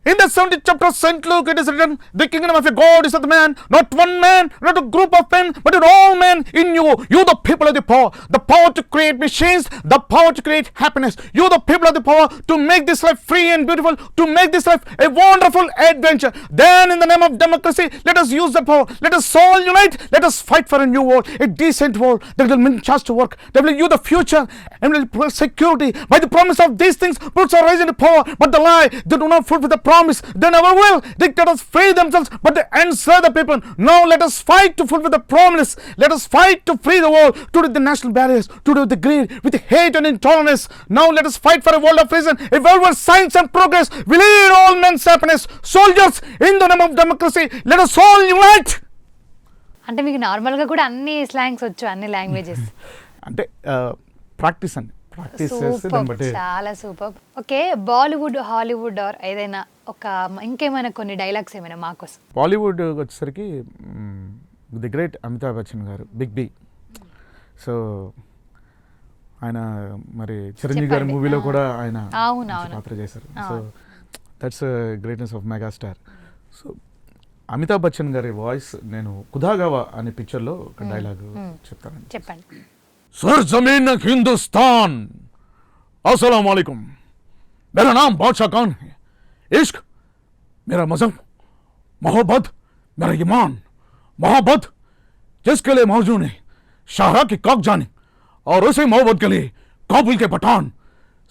[SPEAKER 2] In the 70th chapter of St. Luke, it is written, the kingdom of your God is of the man, not one man, not a group of men, but in all men in you. You the people of the power to create machines, the power to create happiness. You the people of the power to make this life free and beautiful, to make this life a wonderful adventure. Then in the name of democracy, let us use the power. Let us all unite. Let us fight for a new world, a decent world that will mean just to work, that will give the future and will provide security. By the promise of these things, brutes are raised into power, but the lie, they do not fulfill the promise, they never will. Dictators free themselves, but they answer the people. Now let us fight to fulfill the promise. Let us fight to free the world, to do the national barriers, to do the greed, with hate and intolerance. Now let us fight for a world of reason, a world where science and progress will lead all men's happiness. Soldiers, in the name of democracy, let us all unite.
[SPEAKER 1] అంటే మీకు నార్మల్గా కూడా అన్ని slangs వచ్చు, అన్ని languages.
[SPEAKER 2] అంటే practice అండి, practice చేస్తే దాన్ని బట్టి.
[SPEAKER 1] చాలా super. Okay, Bollywood, Hollywood or ఏదైనా ఒక ఇంకేమైనా కొన్ని డైలాగ్స్ ఏమైనా మాకోసం.
[SPEAKER 2] బాలీవుడ్ వచ్చేసరికి ది గ్రేట్ అమితాబ్ బచ్చన్ గారు, బిగ్ బి. సో ఆయన మరి చిరంజీవి గారి మూవీలో కూడా ఆయన పాత్ర చేశారు. So that's greatness of megastar. So Amitabh Bachchan గారి వాయిస్ నేను ఖుదాగవా అనే పిక్చర్లో ఒక డైలాగ్ చెప్తానండి.
[SPEAKER 1] చెప్పండి.
[SPEAKER 3] सर जमीन हिंदुस्तान, अस्सलाम वालेकुम, मेरा नाम बादशाह खान है। इश्क मेरा मजहब, मोहब्बत मेरा ईमान, मोहब्बत जिसके लिए मौजूद है शाहरा की कॉक जाने, और उसी मोहब्बत के लिए काबुल के पठान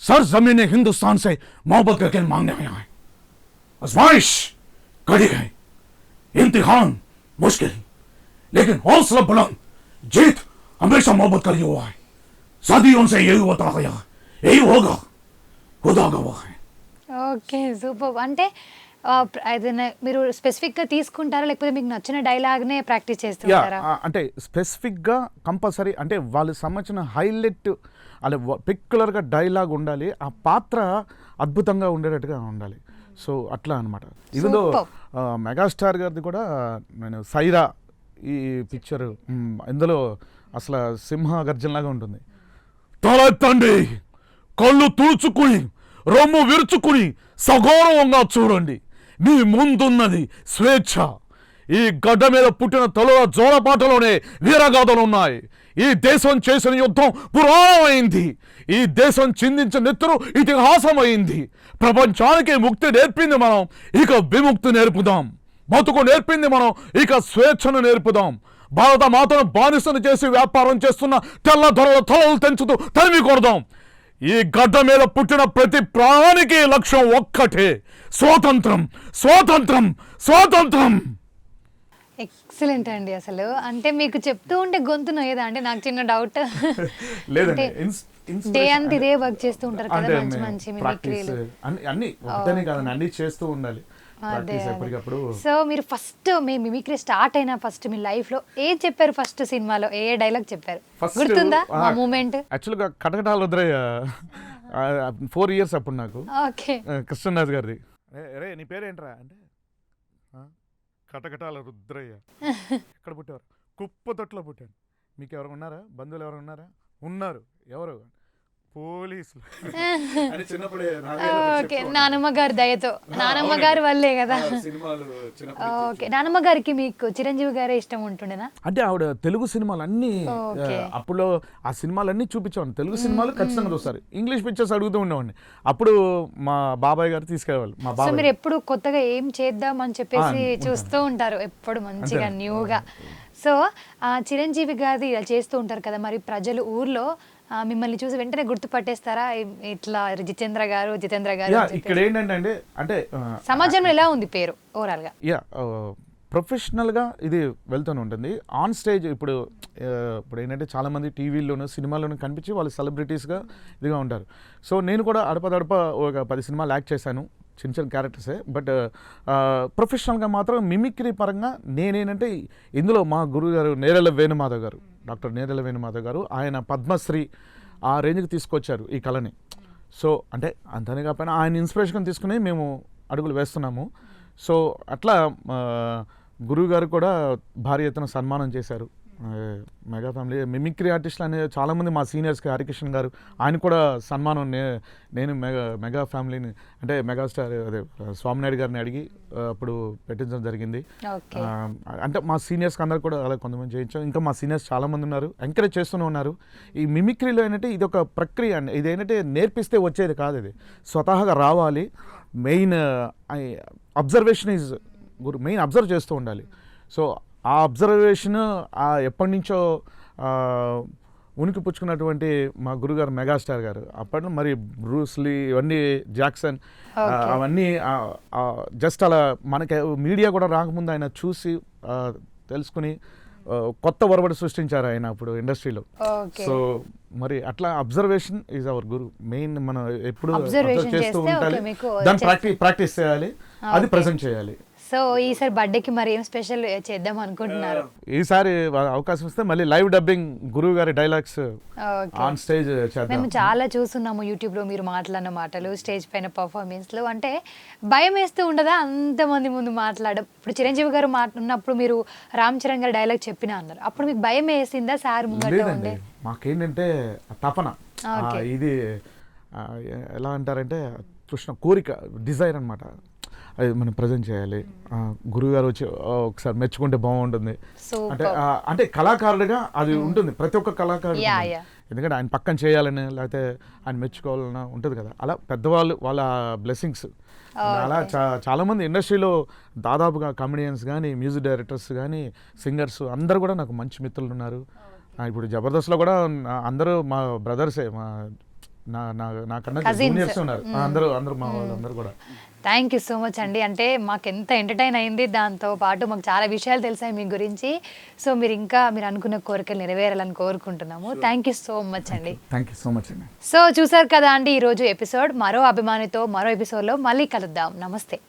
[SPEAKER 3] सर जमीन हिंदुस्तान से मोहब्बत करके मांगने आया है। आजमाइश कड़ी है, इम्तिहान मुश्किल, लेकिन हौसला बुलंद, जीत हमेशा मोहब्बत का ही हुआ है। सदियों से यही होता गया, यही होगा, खुदा गवाह है।
[SPEAKER 1] Okay, super. అంటే ఏదైనా మీరు స్పెసిఫిక్గా తీసుకుంటారా, లేకపోతే మీకు నచ్చిన డైలాగ్నే ప్రాక్టీస్ చేస్తుంటారా?
[SPEAKER 2] అంటే స్పెసిఫిక్గా కంపల్సరీ, అంటే వాళ్ళకి సంబంధించిన హైలైట్ అలా పెక్యులర్గా డైలాగ్ ఉండాలి, ఆ పాత్ర అద్భుతంగా ఉండేటట్టుగా ఉండాలి. సో అట్లా అనమాట. ఇదిలో మెగాస్టార్ గారిది కూడా నేను సైరా ఈ పిక్చర్, ఇందులో అసలు సింహ గర్జనలాగా ఉంటుంది.
[SPEAKER 3] తలెత్తండి, కళ్ళు తుడుచుకుని రొమ్ము విరుచుకుని సగౌరవంగా చూడండి, మీ ముందున్నది స్వేచ్ఛ. ఈ గడ్డ మీద పుట్టిన తొలల జోలపాటలోనే వీరగాథలు ఉన్నాయి. ఈ దేశం చేసిన యుద్ధం పురాణమైంది, ఈ దేశం చిందించిన నెత్తురు ఇతిహాసమైంది. ప్రపంచానికి ముక్తి నేర్పింది మనం, ఇక విముక్తి నేర్పుదాం. బతుకు నేర్పింది మనం, ఇక స్వేచ్ఛను నేర్పుదాం. భారత మాతను బానిసను చేసి వ్యాపారం చేస్తున్న తెల్ల ధరల తలలు తెంచుతూ తరిమి కొడదాం. ఈ గడ్డ మీద పుట్టిన ప్రతి ప్రాణానికి లక్ష్యం ఒక్కటే, స్వాతంత్రం, స్వాతంత్రం, స్వాతంత్రం.
[SPEAKER 1] ఎక్సలెంట్ అండి. అసలు అంటే మీకు చెప్తూ ఉంటే గొంతు నొయ్యదా? అంటే నాకు చిన్న డౌట్.
[SPEAKER 2] లేదండి,
[SPEAKER 1] డే అంతా ఇదే వర్క్ చేస్తూ ఉంటారు కదా, మంచి మంచి మిమిక్రీలు
[SPEAKER 2] అన్ని ఒకటనే కాదండి, అన్ని చేస్తూ ఉండాలి.
[SPEAKER 1] సో మీరు ఫస్ట్ మీ మిమిక్రీ స్టార్ట్ అయిన ఫస్ట్ మీ లైఫ్ లో ఏం చెప్పారు? ఫస్ట్ సినిమాలో ఏ డైలాగ్ చెప్పారు, గుర్తుందా ఆ మూమెంట్?
[SPEAKER 2] యాక్చువల్గా కటకటాల రుద్రయ్య 4 years అప్పుడు నాకు.
[SPEAKER 1] ఓకే,
[SPEAKER 2] కృష్ణరాజు గారిది. రే నీ పేరేంట్రా అంటే కటకటాల రుద్రయ్య. ఎక్కడ పుట్టారు? కుప్పతొట్లో పుట్టాను. మీకు ఎవరు ఉన్నారా? బంధువులు ఎవరు ఉన్నారా? ఉన్నారు. ఎవరు? పోలీసులు.
[SPEAKER 1] ఓకే, నానమ్మ గారి దయతో, నానమ్మ గారి వల్లే కదా. ఓకే, నానమ్మ గారికి మీకు చిరంజీవి గారే ఇష్టం ఉంటుండేనా?
[SPEAKER 2] అంటే ఆవిడ తెలుగు సినిమాలు అన్ని అప్పుడు ఆ సినిమాలన్నీ చూపించేవాడిని. తెలుగు సినిమాలు ఖచ్చితంగా చూస్తారు, ఇంగ్లీష్ పిక్చర్స్ అడుగుతూ ఉండేవాడిని. అప్పుడు మా బాబాయ్ గారు తీసుకెళ్ళేవాళ్ళు. మా బాబాయ్
[SPEAKER 1] మీరు ఎప్పుడు కొత్తగా ఏం చేద్దాం అని చెప్పేసి చూస్తూ ఉంటారు, ఎప్పుడు మంచిగా న్యూగా. సో చిరంజీవి గారి ఇలా చేస్తూ ఉంటారు కదా, మరి ప్రజలు ఊర్లో మిమ్మల్ని చూసి వెంటనే గుర్తుపట్టేస్తారా? ఇట్లా జితేంద్ర గారు
[SPEAKER 2] ఇక్కడ ఏంటంటే అంటే
[SPEAKER 1] సమాజంలో ఎలా ఉంది పేరు ఓవరాల్ గా?
[SPEAKER 2] ప్రొఫెషనల్గా ఇది వెళ్తూనే ఉంటుంది. ఆన్ స్టేజ్ ఇప్పుడు ఏంటంటే చాలామంది టీవీల్లోనూ సినిమాల్లోనూ కనిపించి వాళ్ళు సెలబ్రిటీస్గా ఇదిగా ఉంటారు. సో నేను కూడా అడపదడప ఒక 10 సినిమాలు యాక్ట్ చేశాను, చిన్న చిన్న క్యారెక్టర్సే. బట్ ప్రొఫెషనల్గా మాత్రం మిమిక్రీ పరంగా నేనేంటంటే ఇందులో మా గురువు గారు నేరెళ్ళ వేణుమాధవ్ గారు, డాక్టర్ నేరెళ్ళ వేణుమాధవ్ గారు, ఆయన పద్మశ్రీ ఆ రేంజ్కి తీసుకొచ్చారు ఈ కళని. సో అంటే అంతనే కాకపోయినా ఆయన ఇన్స్పిరేషన్ తీసుకుని మేము అడుగులు వేస్తున్నాము. సో అట్లా గురువు గారు కూడా భారీ ఎత్తున సన్మానం చేశారు. మెగా ఫ్యామిలీ మిమిక్రీ ఆర్టిస్టులు అనే చాలామంది మా సీనియర్స్కి హరికిషన్ గారు ఆయన కూడా సన్మానం నేను మెగా ఫ్యామిలీని అంటే మెగాస్టార్ అదే స్వామినాయుడు గారిని అడిగి అప్పుడు పెట్టించడం జరిగింది.
[SPEAKER 1] ఓకే.
[SPEAKER 2] అంటే మా సీనియర్స్కి అందరు కూడా అలా కొంతమంది చేయించాం. ఇంకా మా సీనియర్స్ చాలామంది ఉన్నారు, ఎంకరేజ్ చేస్తూనే ఉన్నారు. ఈ మిమిక్రీలో ఏంటంటే ఇది ఒక ప్రక్రియ అండి. ఇది ఏంటంటే నేర్పిస్తే వచ్చేది కాదు, ఇది స్వతహాగా రావాలి. Main observation is main observe చేస్తూ ఉండాలి. సో ఆ అబ్జర్వేషన్ ఎప్పటి నుంచో ఉనికి పుచ్చుకున్నటువంటి మా గురుగారు మెగాస్టార్ గారు అప్పట్లో మరి బ్రూస్లీ ఇవన్నీ జాక్సన్ అవన్నీ జస్ట్ అలా మనకి మీడియా కూడా రాకముందు ఆయన చూసి తెలుసుకుని కొత్త ఒరవడి సృష్టించారు ఆయన అప్పుడు ఇండస్ట్రీలో. సో మరి అట్లా observation is our Guru. Main మనం ఎప్పుడు అబ్జర్వ్ చేస్తూ ఉండాలి, దాన్ని ప్రాక్టీస్ చేయాలి, అది ప్రజెంట్ చేయాలి.
[SPEAKER 1] సో ఈసారి బర్త్డేకి మరి ఏం స్పెషల్ చేద్దాం అనుకుంటున్నారు?
[SPEAKER 2] ఈసారి అవకాశం ఇస్తే మళ్ళీ లైవ్ డబ్బింగ్ గురువు గారి డైలాగ్స్ ఆన్ స్టేజ్ చేద్దాం.
[SPEAKER 1] మేము చాలా చూస్తున్నాము యూట్యూబ్లో మీరు మాట్లాడిన మాటలు, స్టేజ్ పైన పర్ఫార్మెన్స్లు. అంటే భయం వేస్తూ ఉండదా అంతమంది ముందు మాట్లాడడం? ఇప్పుడు చిరంజీవి గారు ఉన్నప్పుడు మీరు రామ్ చరణ్ గారు డైలాగ్ చెప్పినా అన్నారు, అప్పుడు మీకు భయం వేసిందా సార్ ముంగట ఉండే?
[SPEAKER 2] మాకేంటంటే తపన, ఇది ఎలా అంటారంటే కోరిక, డిజైర్ అనమాట. అది మనం ప్రజెంట్ చేయాలి, గురువుగారు వచ్చి ఒకసారి మెచ్చుకుంటే బాగుంటుంది అంటే అంటే కళాకారుడిగా అది ఉంటుంది ప్రతి ఒక్క కళాకారుడు. ఎందుకంటే ఆయన పక్కన చేయాలని లేకపోతే ఆయన మెచ్చుకోవాలన్నా ఉంటుంది కదా, అలా పెద్దవాళ్ళు వాళ్ళ బ్లెస్సింగ్స్. అలా చాలామంది ఇండస్ట్రీలో దాదాపుగా కమెడియన్స్ కానీ మ్యూజిక్ డైరెక్టర్స్ కానీ సింగర్స్ అందరూ కూడా నాకు మంచి మిత్రులు ఉన్నారు. ఇప్పుడు జబర్దస్త్లో కూడా అందరూ మా బ్రదర్సే, మా నాకన్నా జూనియర్స్ ఉన్నారు, అందరూ మా వాళ్ళందరూ కూడా.
[SPEAKER 1] థ్యాంక్ యూ సో మచ్ అండి. అంటే మాకు ఎంత ఎంటర్టైన్ అయింది, దాంతో పాటు మాకు చాలా విషయాలు తెలిసాయి మీ గురించి. సో మీరు అనుకున్న కోరికలు నెరవేరాలని కోరుకుంటున్నాము. థ్యాంక్ యూ సో మచ్ అండి.
[SPEAKER 2] థ్యాంక్ యూ సో మచ్ అండి.
[SPEAKER 1] సో చూసారు కదా అండి ఈరోజు ఎపిసోడ్. మరో అభిమానితో మరో ఎపిసోడ్లో మళ్ళీ కలుద్దాం. నమస్తే.